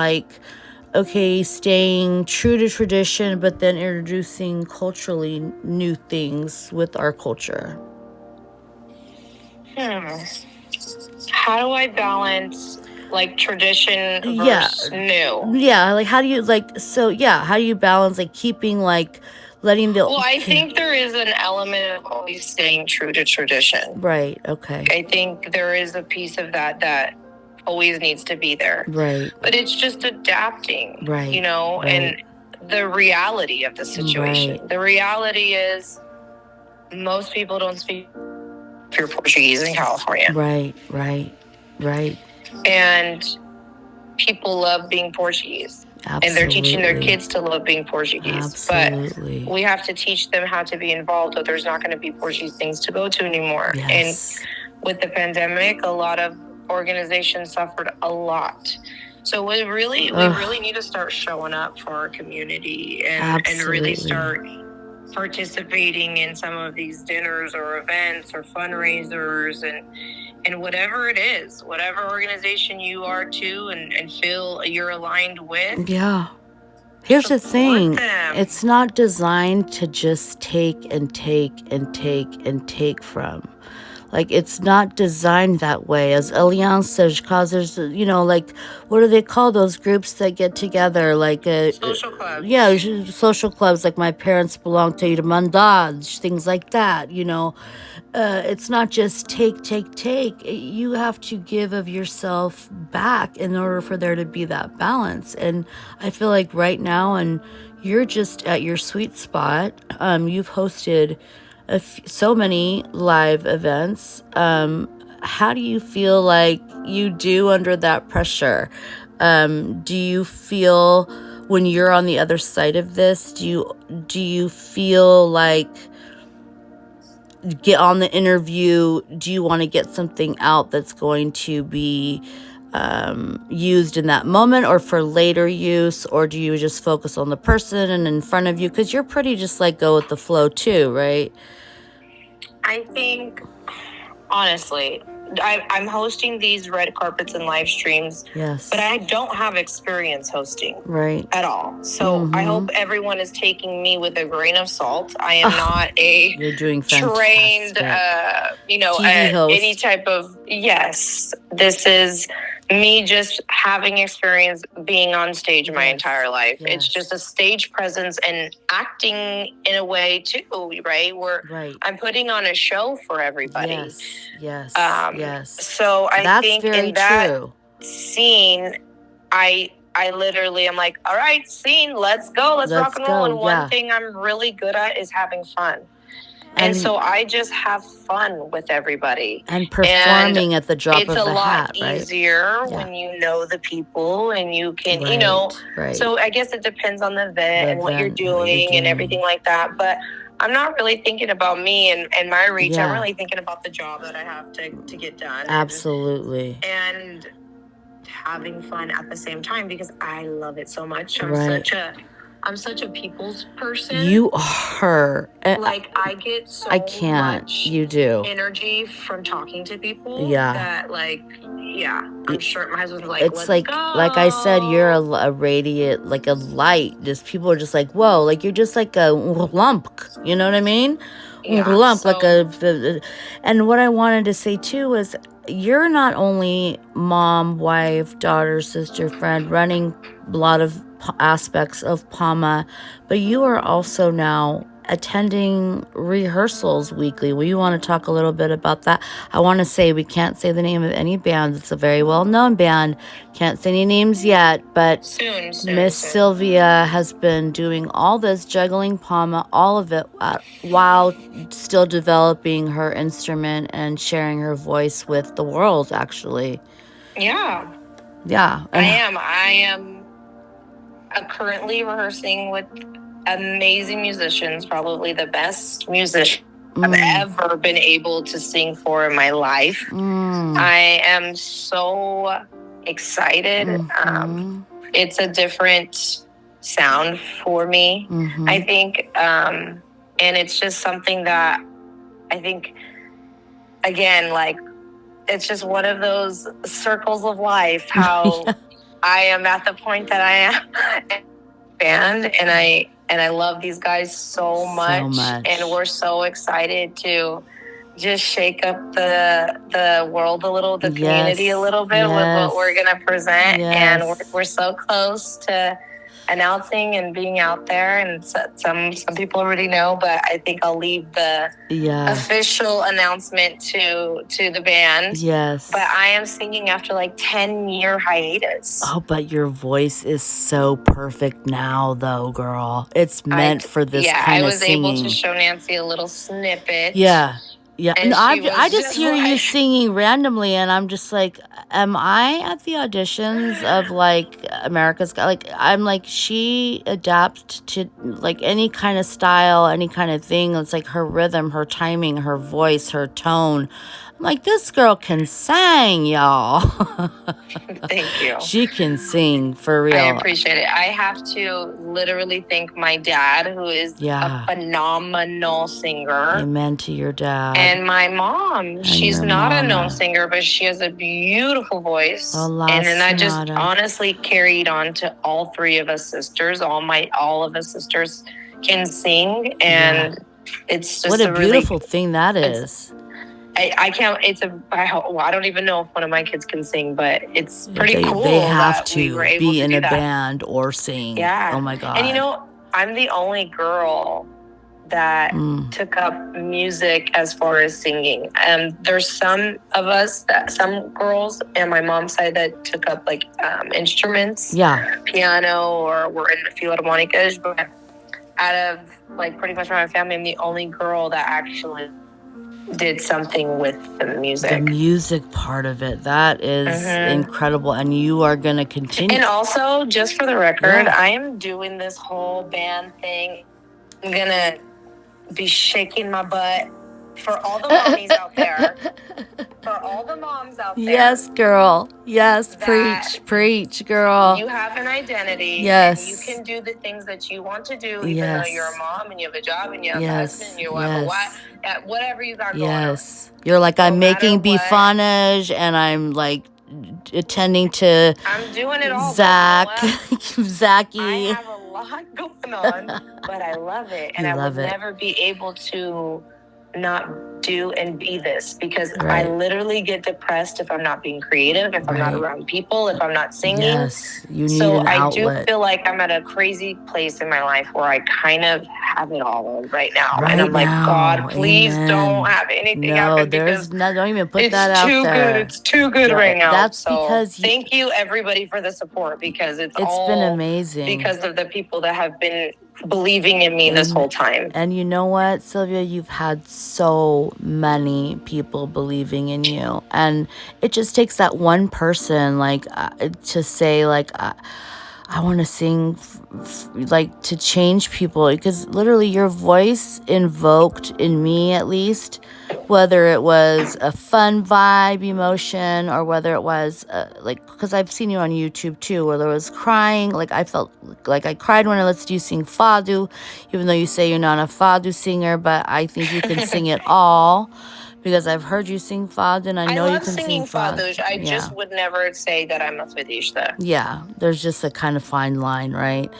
staying true to tradition, but then introducing culturally new things with our culture? How do I balance like tradition versus new. Yeah, like how do you how do you balance like keeping like letting the Well, I think there is an element of always staying true to tradition. Right, okay. I think there is a piece of that always needs to be there. Right. But it's just adapting. Right. You know, right. and the reality of the situation. Right. The reality is most people don't speak pure Portuguese in California. Right, right, right. And people love being Portuguese. Absolutely. And they're teaching their kids to love being Portuguese. Absolutely. But we have to teach them how to be involved, or there's not going to be Portuguese things to go to anymore. Yes. And with the pandemic, a lot of organizations suffered a lot. So we really need to start showing up for our community and really start participating in some of these dinners or events or fundraisers and whatever it is, whatever organization you are to and feel you're aligned with. Yeah. Here's the thing. Them. It's not designed to just take and take and take and take from. Like, it's not designed that way. As alianças, cause there's, like, what do they call those groups that get together? Like, social clubs. Yeah, social clubs. Like, my parents belong to Irmandades, things like that, It's not just take. You have to give of yourself back in order for there to be that balance. And I feel like right now, and you're just at your sweet spot. You've hosted so many live events. How do you feel like you do under that pressure? Do you feel when you're on the other side of this, do you feel like get on the interview, do you want to get something out that's going to be used in that moment or for later use, or do you just focus on the person and in front of you? Because you're pretty just like go with the flow too, right? I think, honestly, I'm hosting these red carpets and live streams. Yes. But I don't have experience hosting. Right. At all. So I hope everyone is taking me with a grain of salt. I am not a you're doing trained, TV host. any type of, yes. This is me just having experience being on stage my entire life. Yes. It's just a stage presence and acting in a way too, right? Where I'm putting on a show for everybody. Yes. So I think in that scene, I literally am like, all right, scene, let's go. Let's rock and roll. And one thing I'm really good at is having fun. And so I just have fun with everybody. And performing at the drop of the hat, It's a lot easier when you know the people and you can, So I guess it depends on the event and what you're doing and everything like that. But I'm not really thinking about me and my reach. I'm really thinking about the job that I have to get done. Absolutely. And having fun at the same time because I love it so much. I'm such a people's person. You are. Like I get so much energy from talking to people. That I'm sure my husband's like, it's like I said, you're a radiant, like a light. Just people are just like, whoa, like you're just like a lump. You know what I mean? Lump, like a. And what I wanted to say too is, you're not only mom, wife, daughter, sister, friend, running a lot of aspects of PAMA, but you are also now attending rehearsals weekly. We want to talk a little bit about that. I want to say we can't say the name of any bands. It's a very well-known band. Can't say any names yet, but soon. Miss Silvia has been doing all this, juggling PAMA, all of it, while still developing her instrument and sharing her voice with the world, actually. Yeah. I am currently rehearsing with amazing musicians, probably the best musician I've ever been able to sing for in my life. I am so excited. It's a different sound for me, I think. And it's just something that I think, again, like, it's just one of those circles of life, how I am at the point that I am band, and I love these guys so much, and we're so excited to just shake up the world a little, the community a little bit with what we're going to present. And we're so close to announcing and being out there, and some people already know, but I think I'll leave the official announcement to the band. Yes. But I am singing after like 10-year hiatus. Oh, but your voice is so perfect now, though, girl. It's meant for this kind of singing. I was able to show Nancy a little snippet. Yeah. And I just hear you singing randomly, and I'm just like, am I at the auditions of like America's Got? Like, I'm like, she adapts to like any kind of style, any kind of thing. It's like her rhythm, her timing, her voice, her tone. I'm like, this girl can sing, y'all. Thank you. She can sing for real. I appreciate it. I have to literally thank my dad, who is a phenomenal singer. Amen to your dad. And my mom. She's not a known singer, but she has a beautiful voice. And then I just honestly carried on to all three of us sisters. All of us sisters can sing, and it's just what a beautiful thing that is. I can't. I don't even know if one of my kids can sing, but it's pretty cool. They have to be in a band or sing. Yeah. Oh my God. And I'm the only girl that took up music as far as singing. There's some girls on my mom's side that took up like instruments, piano, or were in the philharmonicas. But out of like pretty much my family, I'm the only girl that actually did something with the music. The music part of it, that is incredible, and you are going to continue. And also, just for the record, I am doing this whole band thing. I'm going to be shaking my butt for all the mommies out there. For all the moms out there. Yes, girl. Yes, preach, girl. You have an identity. Yes. And you can do the things that you want to do, even though you're a mom and you have a job and you have a husband and you have a wife. Whatever you got going on. You're like, I'm making bifanage, and I'm like attending to I'm doing it all. Zachy. I have a lot going on, but I love it. And I would never be able to not do and be this, because I literally get depressed if I'm not being creative, if I'm not around people, if I'm not singing. Yes, you need an outlet. I do feel like I'm at a crazy place in my life where I kind of have it all right now. And I'm like, God, please don't have anything happen, because don't even put that out there. It's too good right now. That's because thank you everybody for the support, because it's been amazing. Because of the people that have been believing in me this whole time. And you know what, Silvia, you've had so many people believing in you, and it just takes that one person like to say like I want to sing like to change people, because literally your voice invoked in me, at least, whether it was a fun vibe emotion or whether it was like, because I've seen you on YouTube too, where there was crying. Like I felt like I cried when I listened to you sing Fado, even though you say you're not a Fado singer, but I think you can sing it all. Because I've heard you sing Fado, and I know you can sing Fado. I just would never say that I'm a Fadishta. Yeah, there's just a kind of fine line, right?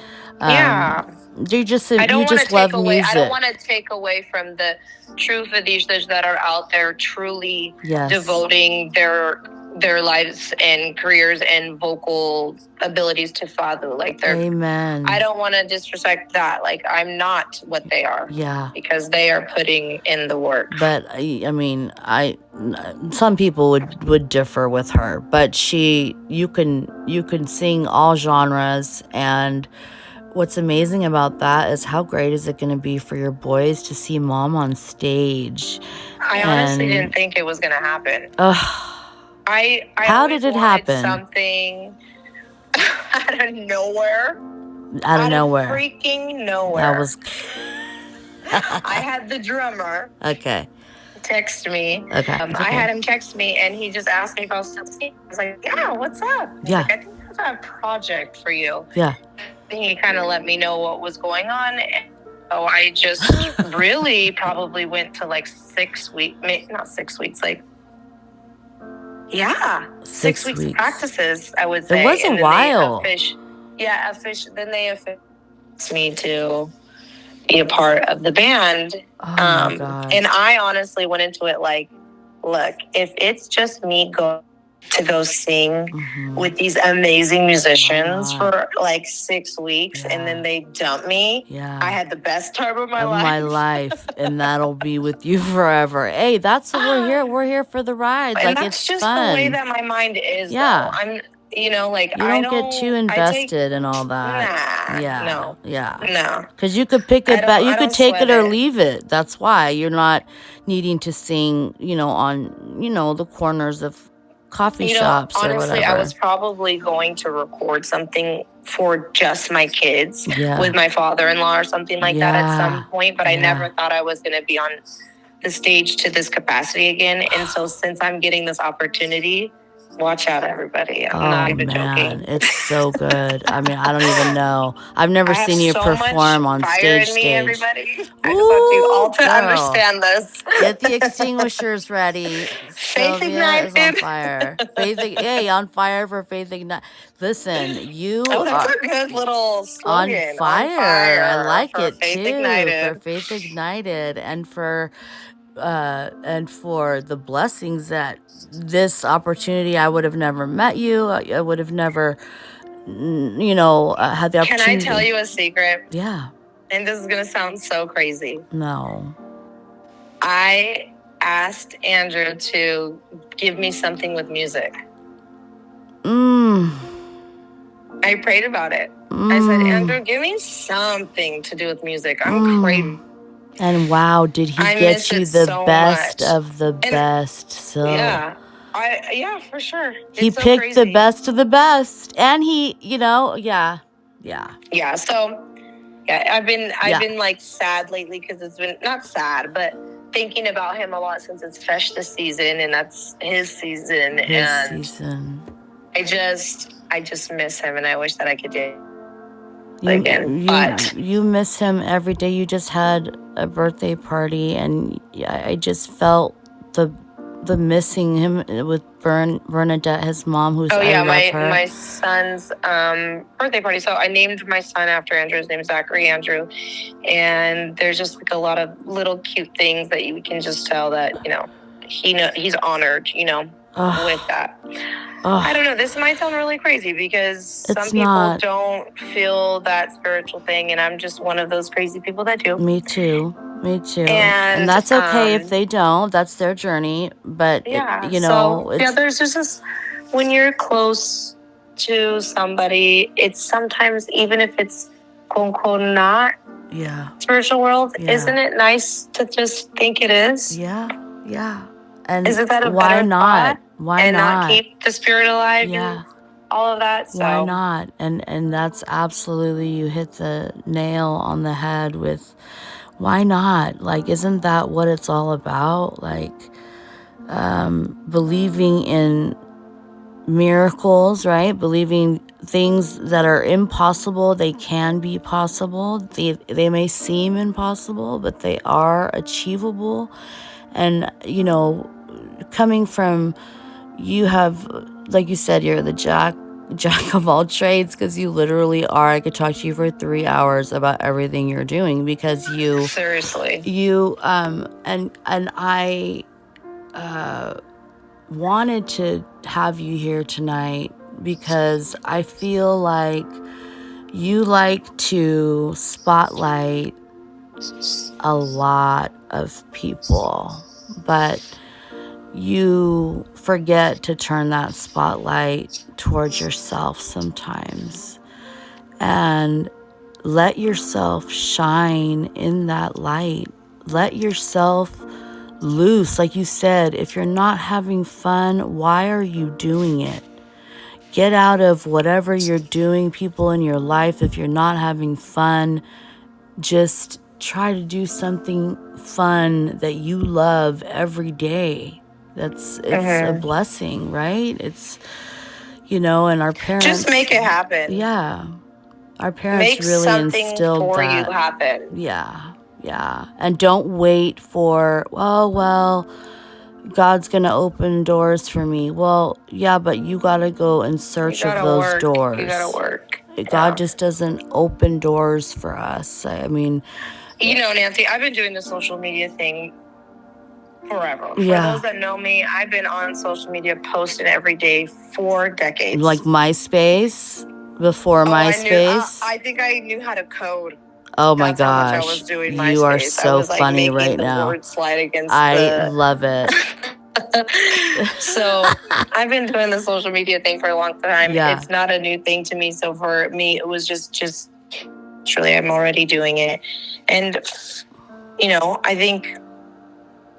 You just love music. I don't want to take away from the true Fadishtas that are out there truly devoting their lives and careers and vocal abilities to Fado. Like Amen. I don't want to disrespect that. Like I'm not what they are. Yeah. Because they are putting in the work. But I mean, some people would differ with her, but you can sing all genres, and what's amazing about that is how great is it going to be for your boys to see mom on stage. I honestly didn't think it was going to happen. How did it happen? Something out of nowhere. Out of nowhere. Freaking nowhere. That was. I had the drummer. Okay. Text me. Okay. I had him text me, and he just asked me if I was still singing. I was like, yeah, what's up? He's like, I think I have a project for you. Yeah. And he kind of let me know what was going on. And so I just really probably went to like 6 weeks, not 6 weeks, like, 6 weeks practices, I would say. It was a while. Then they asked me to, be a part of the band. Oh my God. And I honestly went into it like, look, if it's just me go sing with these amazing musicians for like 6 weeks and then they dump me, I had the best time of my life. And that'll be with you forever. Hey, that's what we're here. We're here for the ride. And like, that's it's just fun. the way that my mind is. Yeah. Though. I'm, like you don't get too invested in all that. No. Because you could pick it back. You could take it or leave it. That's why you're not needing to sing, on, the corners of coffee shops or honestly, whatever. I was probably going to record something for just my kids with my father-in-law or something like that at some point, but I never thought I was going to be on the stage to this capacity again. And so since I'm getting this opportunity, watch out, everybody. I'm not even joking. It's so good. I mean, I don't even know. I've never seen you perform on stage. Everybody. I just want you all to understand this. Get the extinguishers ready. Sylvia is on fire. On fire for Faith Ignite. Listen, you that's a good little slogan. On fire. I like it Faith too. Ignited. For Faith Ignited and for the blessings that this opportunity, I would have never met you. I would have never, had the opportunity. Can I tell you a secret? Yeah. And this is going to sound so crazy. No. I asked Andrew to give me something with music. I prayed about it. I said, Andrew, give me something to do with music. I'm crazy. And wow, did he get you the best of the best? So yeah, for sure. He picked the best of the best, and he, yeah. So I've been like sad lately because it's been not sad, but thinking about him a lot since it's Fresh this season, and that's his season. I just miss him, and I wish that I could do. You miss him every day. You just had a birthday party, and I just felt the missing him with Bernadette, his mom, who's I love her. My son's birthday party. So I named my son after Andrew. His name is Zachary Andrew, and there's just like a lot of little cute things that you can just tell that he's honored, with that. I don't know. This might sound really crazy because some people don't feel that spiritual thing, and I'm just one of those crazy people that do. Me too. And that's okay if they don't. That's their journey. But, there's just this, when you're close to somebody, it's sometimes, even if it's quote unquote not spiritual world, isn't it nice to just think it is? Yeah. And isn't that a why better not? thought? Why and not keep the spirit alive? Yeah. All of that. So. Why not? And that's absolutely, you hit the nail on the head with why not? Like, isn't that what it's all about? Like, believing in miracles, right? Believing things that are impossible, they can be possible. They may seem impossible, but they are achievable. And, coming from, you have, like you said, you're the jack of all trades, because you literally are. I could talk to you for 3 hours about everything you're doing, because you seriously, and I wanted to have you here tonight because I feel like you like to spotlight a lot of people, but you forget to turn that spotlight towards yourself sometimes, and let yourself shine in that light. Let yourself loose. Like you said, if you're not having fun, why are you doing it? Get out of whatever you're doing, people in your life. If you're not having fun, just try to do something fun that you love every day. It's a blessing, right? It's, and our parents just make it happen. Yeah. Our parents really instilled that. You happen. Yeah. And don't wait for, well, God's going to open doors for me. Well, yeah, but you got to go in search of those doors. You got to work. God just doesn't open doors for us. I mean, You know, Nancy, I've been doing the social media thing forever. Yeah. For those that know me, I've been on social media posting every day for decades. Like MySpace? Before MySpace? I think I knew how to code. Oh my That's how much I gosh. was doing You are MySpace. so I was, like, funny making right the now. word slide against I love it. So I've been doing the social media thing for a long time. Yeah. It's not a new thing to me. So for me, it was just surely I'm already doing it. And, you know, I think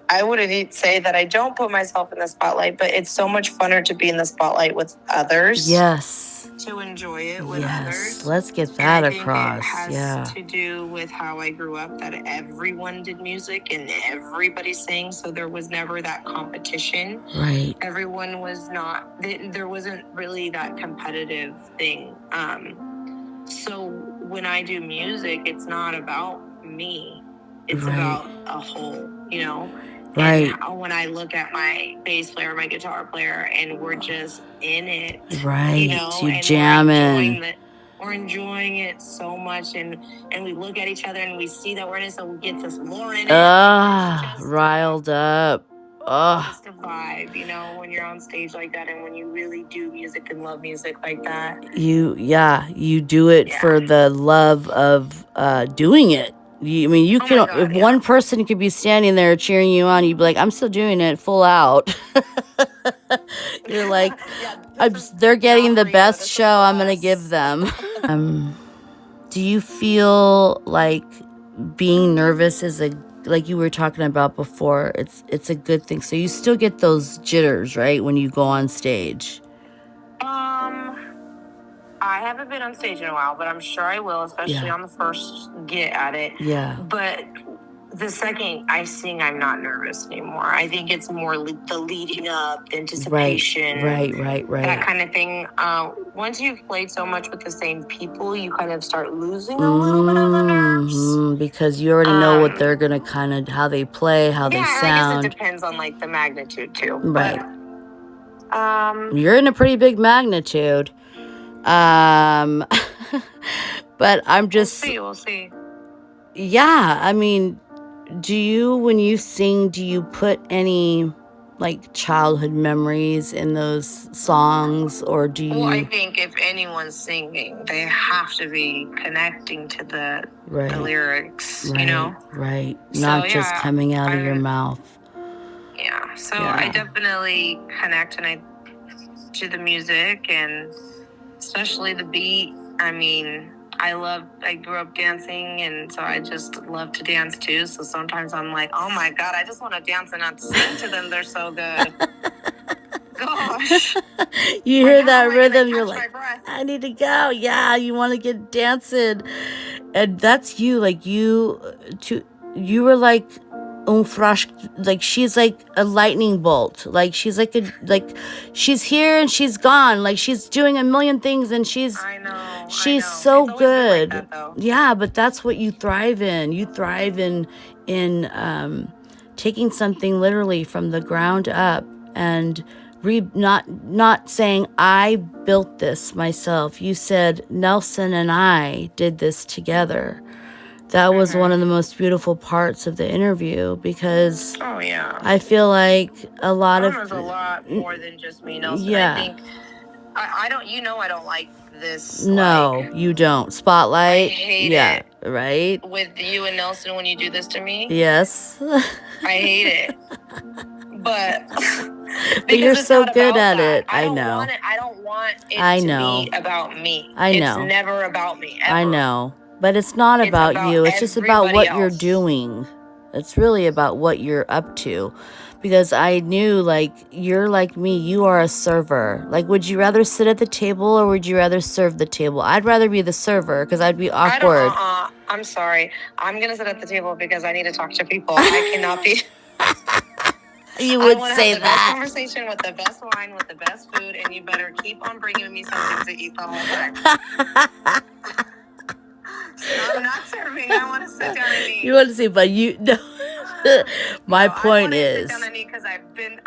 I wouldn't say that I don't put myself in the spotlight, but it's so much funner to be in the spotlight with others. Yes. To enjoy it with Yes. others. Let's get that and I think across. It has yeah. to do with how I grew up, that everyone did music and everybody sang, so there was never that competition. Right. Everyone was not, there wasn't really that competitive thing. So when I do music, it's not about me. It's about a whole, you know? Right. And when I look at my bass player, my guitar player, and we're just in it. Right. You know, You and jamming. we're enjoying it so much, and we look at each other and we see that we're in it, so it gets us more in it. Riled up. Just a vibe, you know, when you're on stage like that and when you really do music and love music like that. You do it for the love of doing it. One person could be standing there cheering you on, you'd be like, I'm still doing it full out. You're like, they're getting the best show I'm going to give them. Do you feel like being nervous is like you were talking about before, it's a good thing? So you still get those jitters, right, when you go on stage? I haven't been on stage in a while, but I'm sure I will, especially on the first get at it. Yeah. But the second I sing, I'm not nervous anymore. I think it's more the leading up, the anticipation. Right. That kind of thing. Once you've played so much with the same people, you kind of start losing a little bit of the nerves. Because you already know what they're going to kind of, how they play, how they sound. Yeah, I guess it depends on, like, the magnitude, too. Right. But, you're in a pretty big magnitude. But I'm just... We'll see. Yeah, I mean, when you sing, do you put any, like, childhood memories in those songs, or do you... Well, I think if anyone's singing, they have to be connecting to the lyrics, you know? Right, not just coming out of your mouth. Yeah, so I definitely connect to the music, and especially the beat. I mean, I grew up dancing, and so I just love to dance too. So sometimes I'm like, oh my God, I just want to dance and not sing to them. They're so good. Gosh. You hear that rhythm, you're like, I need to go. Yeah, you want to get dancing. And that's you. Like, you were like, like, she's like a lightning bolt. Like, she's like she's here and she's gone. Like, she's doing a million things, and she's so good. Like that, yeah, but that's what you thrive in. You thrive in taking something literally from the ground up and not saying I built this myself. You said Nelson and I did this together. That was one of the most beautiful parts of the interview, because I feel like a lot of... There's a lot more than just me, Nelson. Yeah. I think I don't, I don't like this. No, you don't. Spotlight. I hate it. Right? With you and Nelson, when you do this to me. Yes. I hate it. But you're so good at it. I know. I don't want it to be about me. I know. It's never about me, ever. I know. But it's not about you. It's just about what you're doing. It's really about what you're up to. Because I knew, like, you're like me. You are a server. Like, would you rather sit at the table, or would you rather serve the table? I'd rather be the server, because I'd be awkward. I'm sorry. I'm going to sit at the table because I need to talk to people. I cannot be... You would say that. Best conversation with the best wine, with the best food, and you better keep on bringing me something to eat the whole time. So I'm not serving. I want to sit down and eat. You want to see, but you... No. My No, point I is, sit down and eat because I've been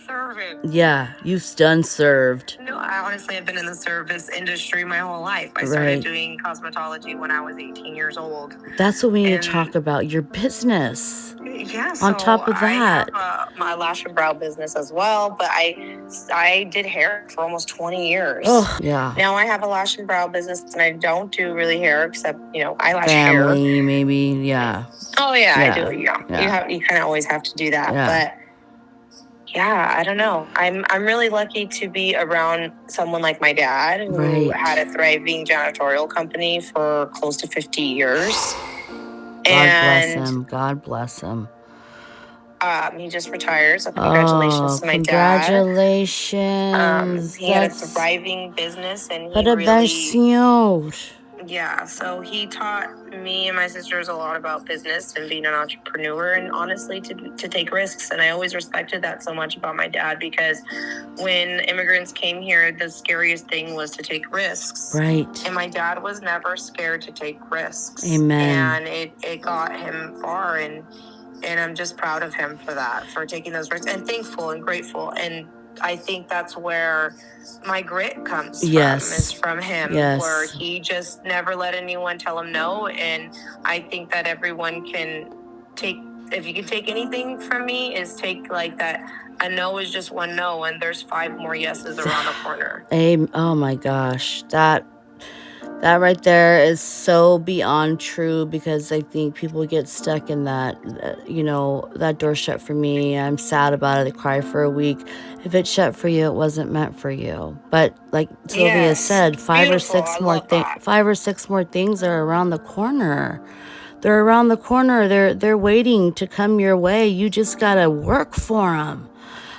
serving. yeah, you've done served. No, I honestly have been in the service industry my whole life. I Right. started doing cosmetology when I was 18 years old. That's what we need to And- talk about, your business. Yeah, On so top of that, I have my lash and brow business as well, but I did hair for almost 20 years. oh yeah, Now I have a lash and brow business, and I don't do really hair except eyelash family hair. maybe, yeah. Oh yeah, Yeah, I do. Yeah, yeah. you kind of always have to do that, Yeah. but. Yeah, I don't know. I'm really lucky to be around someone like my dad, who Right. had a thriving janitorial company for close to 50 years. God bless him. God bless him. He just retired, so congratulations to my congratulations. dad. He had a thriving business, and he really... Yeah, so he taught me and my sisters a lot about business and being an entrepreneur, and honestly to take risks. And I always respected that so much about my dad, because when immigrants came here, the scariest thing was to take risks. Right. And my dad was never scared to take risks. Amen. And it got him far, and I'm just proud of him for that, for taking those risks, and thankful and grateful. And I think that's where my grit comes from, is from him, where he just never let anyone tell him no. And I think that everyone can take, if you can take anything from me, is take like that. A no is just one no, and there's 5 more yeses around the corner. Oh my gosh, that right there is so beyond true, because I think people get stuck in that, that door shut for me, I'm sad about it, I cry for a week. If it shut for you, it wasn't meant for you. But like Sylvia said, 5 or 6 more things are around the corner. They're around the corner. They're waiting to come your way. You just gotta work for them.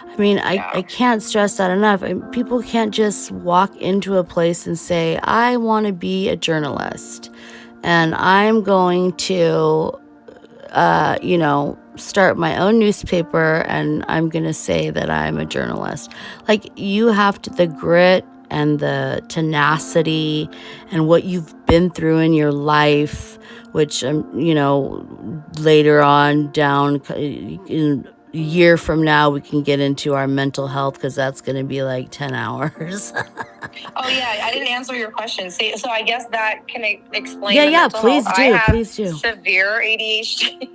I mean, I can't stress that enough. People can't just walk into a place and say, I want to be a journalist, and I'm going to, start my own newspaper, and I'm going to say that I'm a journalist. Like, you have to, the grit and the tenacity and what you've been through in your life, which, later on down in a year from now, we can get into our mental health, because that's going to be like 10 hours. Oh, yeah. I didn't answer your question. See, so I guess that can explain the mental health. I have severe ADHD.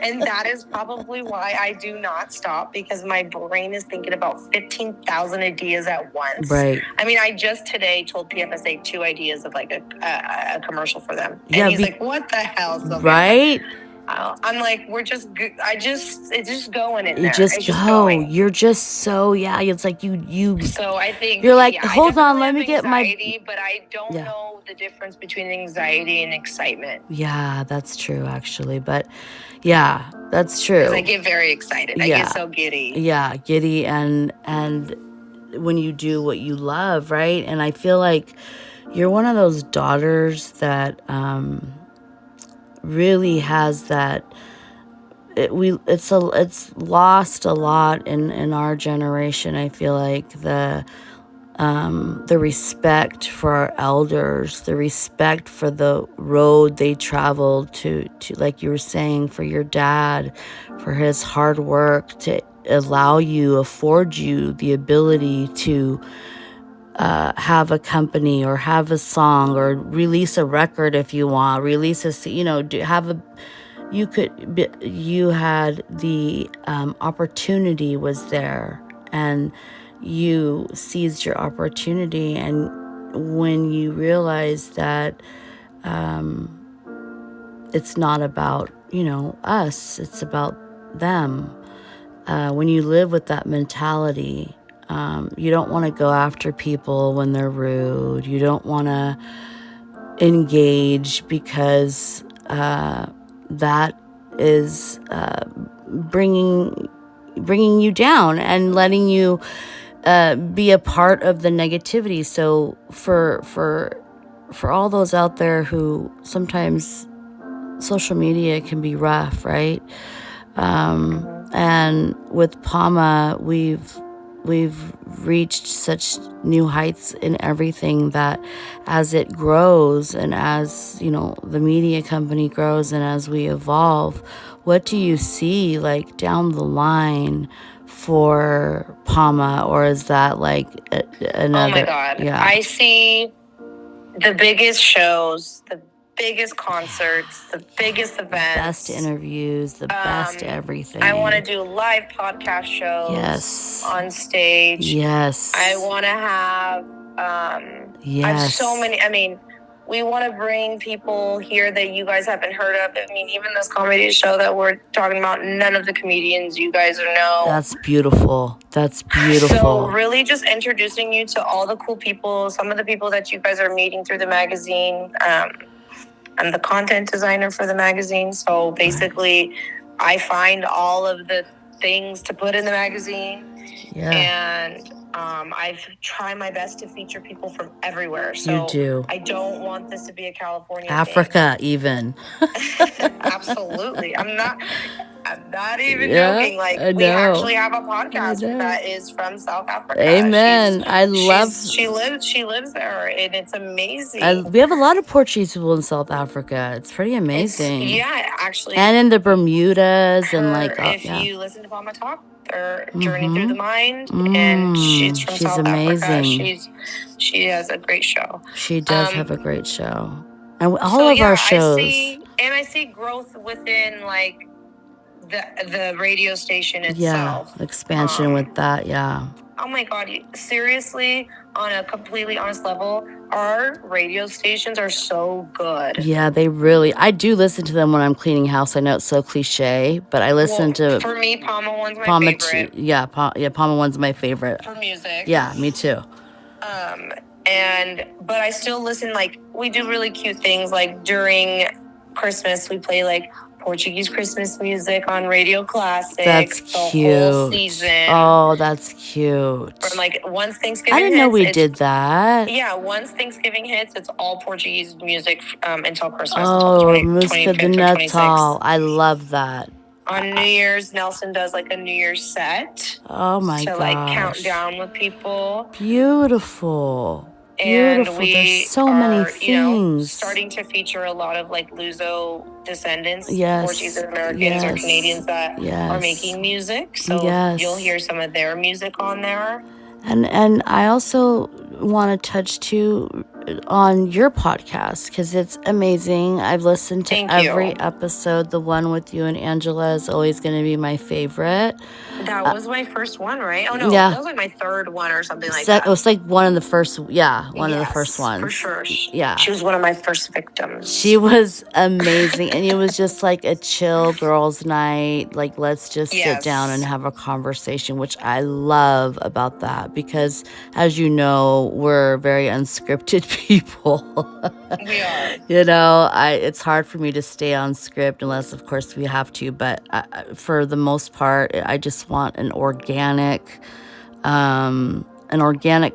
And that is probably why I do not stop, because my brain is thinking about 15,000 ideas at once. Right. I mean, I just today told PFSA 2 ideas of like a commercial for them. And he's like, what the hell, Sylvia? Right? I'm like, it's just going in there. It's just going. You're just so, it's like you. So I think, you're like, hold on, let me get anxiety, but I don't know the difference between anxiety and excitement. Yeah, that's true, actually. But yeah, that's true. Because I get very excited. I get so giddy. Yeah, giddy, and when you do what you love, right? And I feel like you're one of those daughters that really has that. It's lost a lot in our generation. I feel like the respect for our elders, the respect for the road they traveled to, like you were saying, for your dad, for his hard work to afford you the ability to have a company, or have a song, or release a record if you want, you had the opportunity was there, and you seized your opportunity. And when you realize that it's not about us, it's about them, when you live with that mentality, you don't want to go after people when they're rude, you don't want to engage, because that is bringing you down and letting you be a part of the negativity. So for all those out there who sometimes social media can be rough, right? And with PAMA, we've we've reached such new heights in everything that as it grows and as, the media company grows and as we evolve, what do you see like down the line for PAMA, or is that like another? Oh my God. Yeah. I see the biggest shows, the biggest concerts, the biggest events, best interviews, the best everything. I want to do live podcast shows. Yes. On stage. Yes. I want to have yes. I have so many. I mean, we want to bring people here that you guys haven't heard of. I mean, even this comedy show that we're talking about, none of the comedians you guys know. That's beautiful. That's beautiful. So really just introducing you to all the cool people, some of the people that you guys are meeting through the magazine. I'm the content designer for the magazine. So basically, I find all of the things to put in the magazine. Yeah. And I've tried my best to feature people from everywhere. So you do. I don't want this to be a California Africa thing. Even. Absolutely. I'm not even joking. Like, we actually have a podcast that is from South Africa. Amen. She lives there, and it's amazing. We have a lot of Portuguese people in South Africa. It's pretty amazing. Actually. And in the Bermudas and like. If you listen to PAMA Talk, their Journey Through the Mind, and she's from South amazing. Africa. She has a great show. She does have a great show. And all of our shows. I see growth within like the radio station itself. Yeah, expansion with that, yeah. Oh my God, seriously, on a completely honest level, our radio stations are so good. Yeah, I do listen to them when I'm cleaning house. I know it's so cliche, but I listen to... For me, PAMA 1's my favorite. PAMA 1's my favorite. For music. Yeah, me too. But I still listen, like, we do really cute things, like during Christmas, we play like Portuguese Christmas music on Radio Classic. That's cute. The whole season. Oh, that's cute. From like once Thanksgiving I didn't hits, know we did that. Yeah, once Thanksgiving hits, it's all Portuguese music until Christmas. Oh, Música de Natal. I love that. On New Year's, Nelson does like a New Year's set. Oh my gosh. To like count down with people. Beautiful. And Beautiful. There's so many things. Starting to feature a lot of like Luso descendants, Portuguese Americans or Canadians that are making music. So you'll hear some of their music on there. And I also want to touch too on your podcast because it's amazing. I've listened to every episode. The one with you and Angela is always going to be my favorite. That was my first one, right? Oh no, that was like my third one or something like that. It was like one of the first, one of the first ones. For sure. She was one of my first victims. She was amazing. And it was just like a chill girls' night. Like, let's just sit down and have a conversation, which I love about that because, as you know, we're very unscripted people. We are. It's hard for me to stay on script unless, of course, we have to. But for the most part, I just want an organic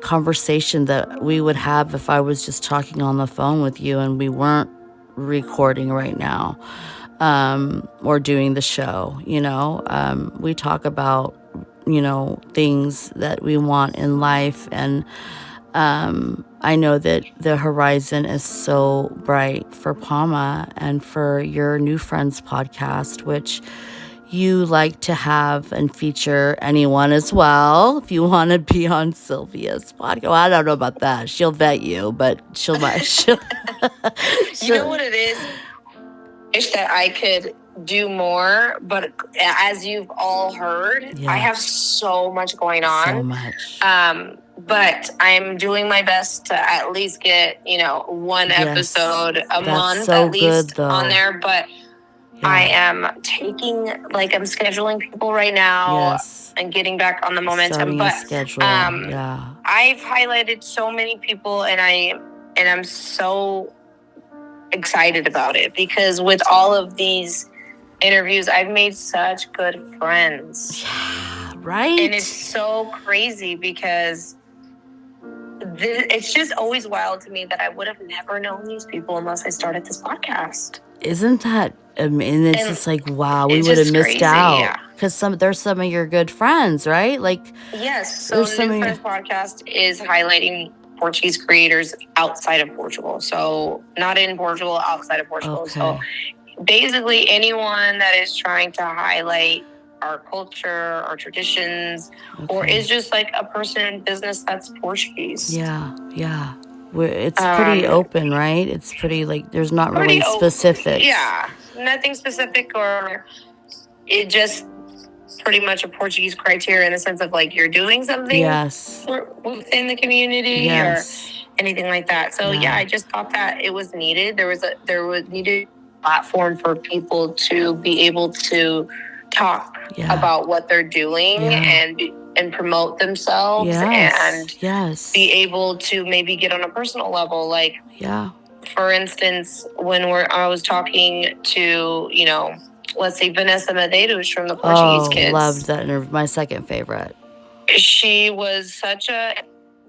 conversation that we would have if I was just talking on the phone with you and we weren't recording right now or doing the show. We talk about things that we want in life, and I know that the horizon is so bright for PAMA and for your New Friends podcast, which you like to have and feature anyone as well. If you want to be on Silvia's podcast, well, I don't know about that. She'll vet you, but she'll. You know what it is? I wish that I could do more, but as you've all heard, I have so much going on. So much. But I'm doing my best to at least get, one episode a month at least on there. But I am I'm scheduling people right now and getting back on the momentum. I've highlighted so many people, and I'm so excited about it because with all of these interviews, I've made such good friends. Yeah, right. And it's so crazy because it's just always wild to me that I would have never known these people unless I started this podcast. Isn't that, and it's just like, wow, we it's would have just missed crazy, out. yeah. Because there's some of your good friends, right? Like, Yes. So there's the some New of your, Friends podcast is highlighting Portuguese creators outside of Portugal. So not in Portugal, outside of Portugal. okay. So basically anyone that is trying to highlight our culture, our traditions, or Okay. is just like a person in business that's Portuguese. Yeah, yeah. It's pretty open, right? It's pretty, like, there's not really Pretty specifics. Yeah, nothing specific, or it just pretty much a Portuguese criteria in the sense of like you're doing something Yes. within the community, Yes. or anything like that. So yeah, I just thought that it was needed. There was needed a platform for people to be able to talk about what they're doing and promote themselves and be able to maybe get on a personal level. Like, for instance, when I was talking to, let's say Vanessa Medeiros from the Portuguese Kids. Loved that interview. My second favorite. She was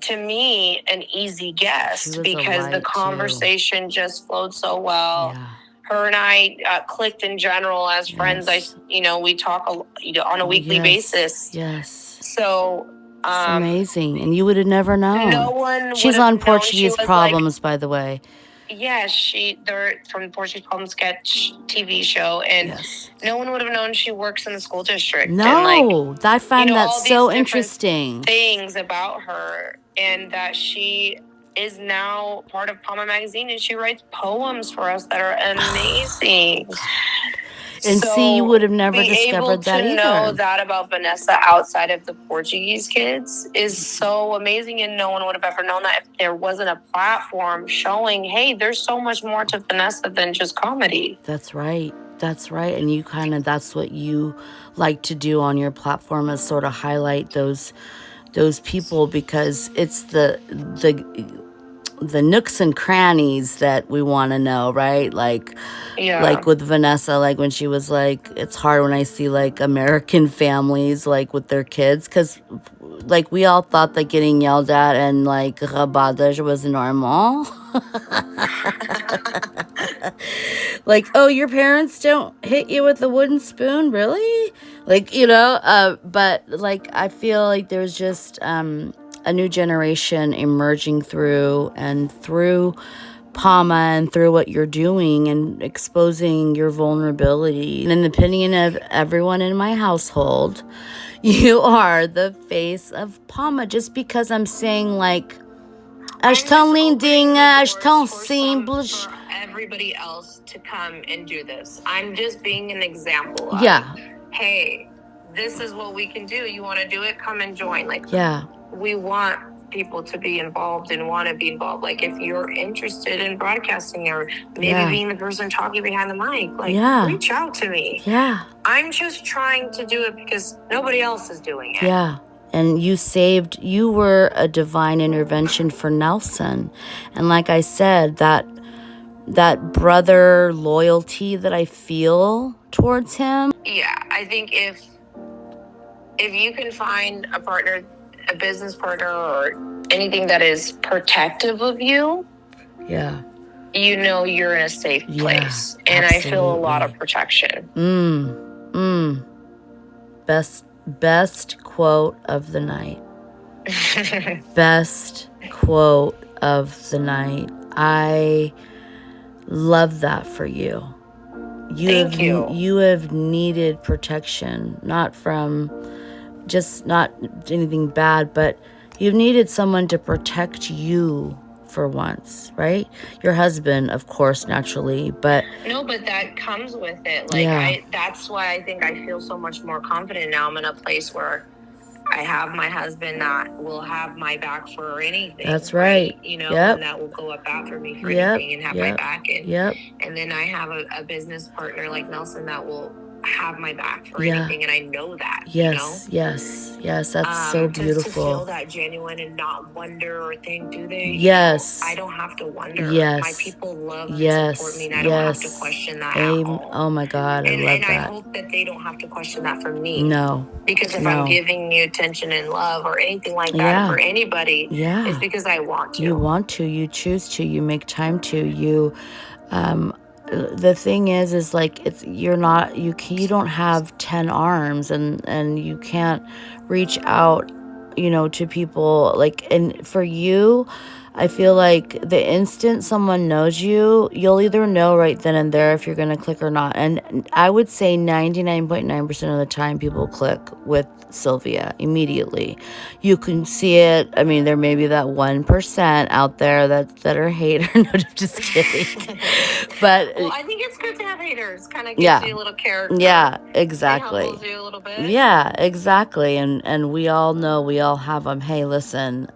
to me, an easy guest because the conversation just flowed so well. Yeah. Her and I clicked in general as friends. We talk on a weekly basis. Yes. So it's amazing, and you would have never known. No one. She's on Portuguese Problems, by the way. Yeah, they're from Portuguese Problem Sketch TV show, and no one would have known she works in the school district. No, and I find that so interesting. Things about her, and that she is now part of PAMA magazine, and she writes poems for us that are amazing. And see, you would have never discovered that either. To know that about Vanessa outside of the Portuguese Kids is so amazing, and no one would have ever known that if there wasn't a platform showing, hey, there's so much more to Vanessa than just comedy. That's right. That's right. And you that's what you like to do on your platform, is sort of highlight those people, because it's the nooks and crannies that we want to know, right? Like, like with Vanessa, like when she was like, it's hard when I see like American families like with their kids, because like we all thought that getting yelled at and like rabadas was normal. Like, oh, your parents don't hit you with a wooden spoon, really? Like, but like I feel like there's just a new generation emerging through PAMA and through what you're doing and exposing your vulnerability. And in the opinion of everyone in my household, you are the face of PAMA. Just because I'm saying like, as tão lindinha, as tão simples. Everybody else to come and do this. I'm just being an example of, hey, this is what we can do. You want to do it? Come and join. Like, we want people to be involved and want to be involved. Like, if you're interested in broadcasting or maybe being the person talking behind the mic, like, reach out to me. I'm just trying to do it because nobody else is doing it. And you were a divine intervention for Nelson. And like I said, that brother loyalty that I feel towards him. Yeah, I think if you can find a partner, a business partner, or anything that is protective of you, you're in a safe place. And I feel a lot of protection. Best quote of the night. Best quote of the night. I love that for you. Thank you. You have needed protection, not anything bad, but you've needed someone to protect you for once, right? Your husband, of course, naturally, but that comes with it. Like, that's why I think I feel so much more confident now. I'm in a place where I have my husband that will have my back for anything. That's right. And that will go up after me for anything and have my back. And then I have a business partner like Nelson that will have my back for anything, and I know that. Yes, that's so beautiful. To feel that genuine and not wonder or think, do they? Yes. I don't have to wonder. Yes. My people love and support me, and I don't have to question that at all. Oh my God, I love that. And I hope that they don't have to question that from me. No. Because if I'm giving you attention and love or anything like that for anybody, it's because I want to. You want to, you choose to, you make time to, you the thing is like, you don't have 10 arms, and you can't reach out, to people. Like, and for you, I feel like the instant someone knows you, you'll either know right then and there if you're going to click or not. And I would say 99.9% of the time people click with Silvia immediately. You can see it. I mean, there may be that 1% out there that are haters. No, I'm just kidding. But well, I think it's good to have haters. Kind of gives yeah, you a little character. Yeah, exactly. It humbles you a little bit. Yeah, exactly. And we all know, we all have them. Hey, listen,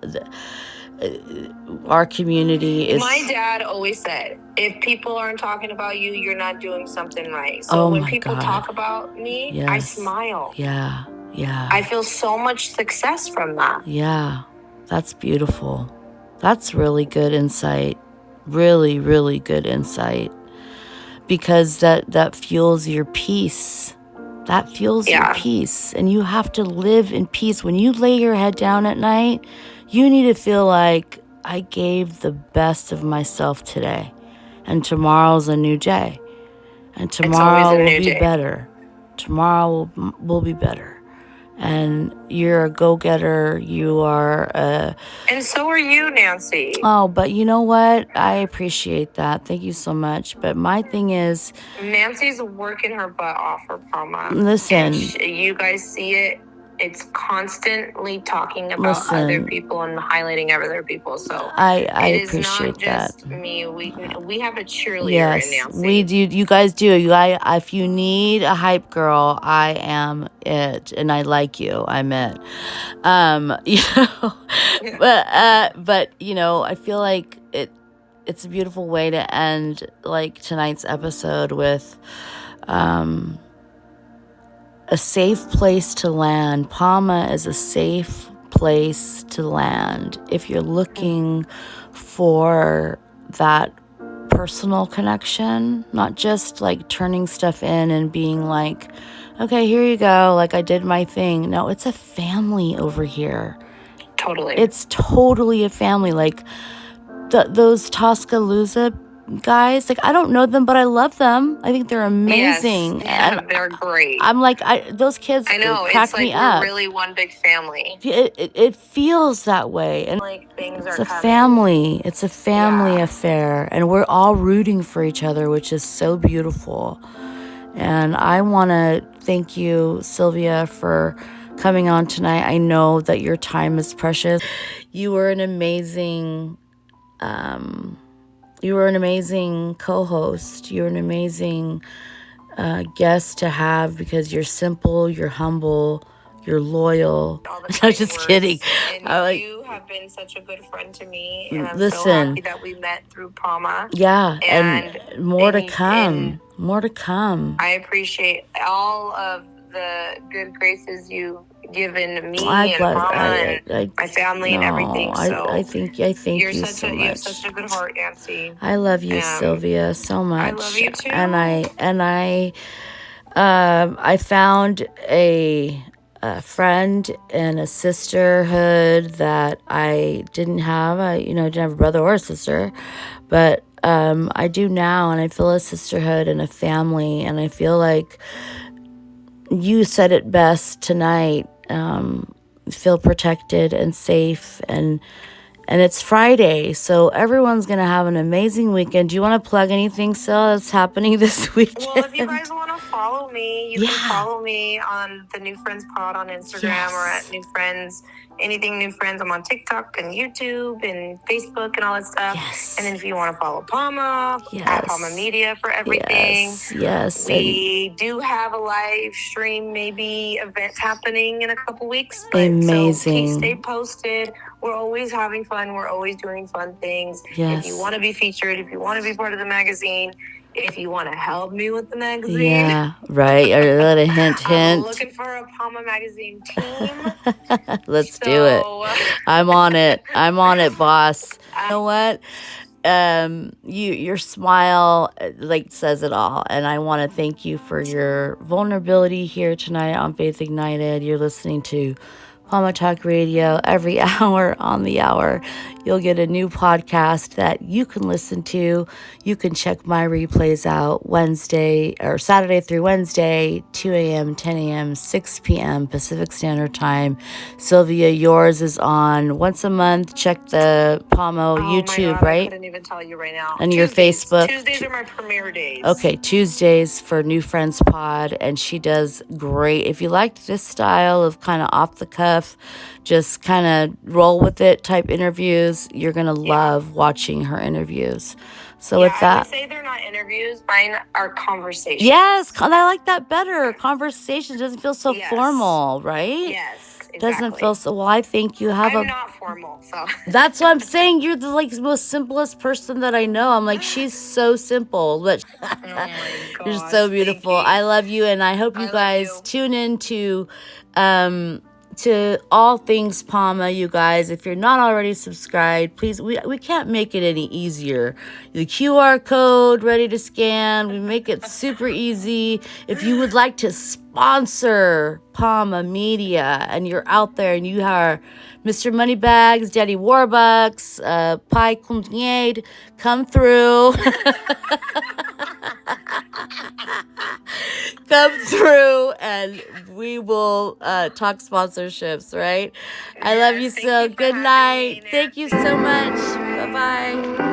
our community is. My dad always said, if people aren't talking about you, you're not doing something right. So when people talk about me, Yes. I smile. Yeah, yeah. I feel so much success from that. Yeah, that's beautiful. That's really good insight. Really, really good insight. Because that fuels your peace. That fuels your peace. And you have to live in peace. When you lay your head down at night, you need to feel like, I gave the best of myself today. And tomorrow's a new day. And tomorrow will be better. Tomorrow will be better. And you're a go-getter. You are and so are you, Nancy. Oh, but you know what? I appreciate that. Thank you so much. But my thing is, Nancy's working her butt off for PAMA. Listen. You guys see it. It's constantly talking about other people and highlighting other people. So I appreciate that. It's not just me. We have a cheerleader in Nancy. We do. You guys do. If you need a hype girl, I am it, and I like you. I'm it. But I feel like it's a beautiful way to end like tonight's episode with a safe place to land. PAMA is a safe place to land if you're looking for that personal connection, not just like turning stuff in and being like, okay, here you go, like I did my thing. No, it's a family over here. Totally. It's totally a family. Like those Tuscaloosa guys, like I don't know them, but I love them. I think they're amazing. Yes, and they're great. I'm like, those kids crack me up. We're really one big family. It feels that way, and like things it's a family. It's a family affair, and we're all rooting for each other, which is so beautiful. And I want to thank you, Silvia, for coming on tonight. I know that your time is precious. You were an amazing co-host. You're an amazing guest to have, because you're simple, you're humble, you're loyal. I'm just kidding. And you have been such a good friend to me, and I'm so happy that we met through PAMA. Yeah, and more to come. More to come. I appreciate all of the good graces you've given me and PAMA and my family and everything. So I thank you so much. You have such a good heart, Nancy. I love you, Silvia, so much. I love you too. And I found a friend and a sisterhood that I didn't have. I didn't have a brother or a sister, but I do now, and I feel a sisterhood and a family, and I feel like you said it best tonight. Feel protected and safe, and it's Friday, so everyone's gonna have an amazing weekend. Do you want to plug anything, Sil, that's happening this weekend? Well, if you guys want to follow me, you can follow me on the New Friends Pod on Instagram or at New Friends. Anything New Friends, I'm on TikTok and YouTube and Facebook and all that stuff. Yes. And then if you want to follow PAMA, at PAMA Media for everything. Yes. We do have a live stream, maybe event happening in a couple weeks. Amazing. So please stay posted. We're always having fun. We're always doing fun things. Yes. If you want to be featured, if you want to be part of the magazine, if you want to help me with the magazine. Yeah, right. Or a little hint. I'm looking for a PAMA magazine team. Let's do it. I'm on it. I'm on it, boss. You know what? Your smile like says it all, and I want to thank you for your vulnerability here tonight on Faith Ignited. You're listening to PAMA Talk Radio every hour on the hour. You'll get a new podcast that you can listen to. You can check my replays out Wednesday or Saturday through Wednesday, 2 a.m., 10 a.m., 6 p.m. Pacific Standard Time. Silvia, yours is on once a month. Check the PAMA YouTube, my God, right? I couldn't even tell you right now. And your Facebook. Tuesdays are my premiere days. Okay, Tuesdays for New Friends Pod, and she does great. If you liked this style of kind of off the cuff, just kind of roll with it type interviews, you're going to love watching her interviews. So with that, I would say they're not interviews, mine are conversations. Yes, I like that better. Conversation doesn't feel so formal, right? Yes. Exactly. Doesn't feel so. Well, I think you have I'm not formal, so. That's what I'm saying. You're the most simplest person that I know. I'm like, she's so simple, but Oh my gosh, you're so beautiful. I love you, and I hope you guys tune in to all things PAMA, you guys. If you're not already subscribed, please, we can't make it any easier. The QR code ready to scan. We make it super easy. If you would like to sponsor PAMA Media and you're out there and you are Mr. Moneybags, Daddy Warbucks, Pi Kumniade, come through. Come through and we will talk sponsorships, right? I love you so. Good night. Thank you so much. Bye-bye.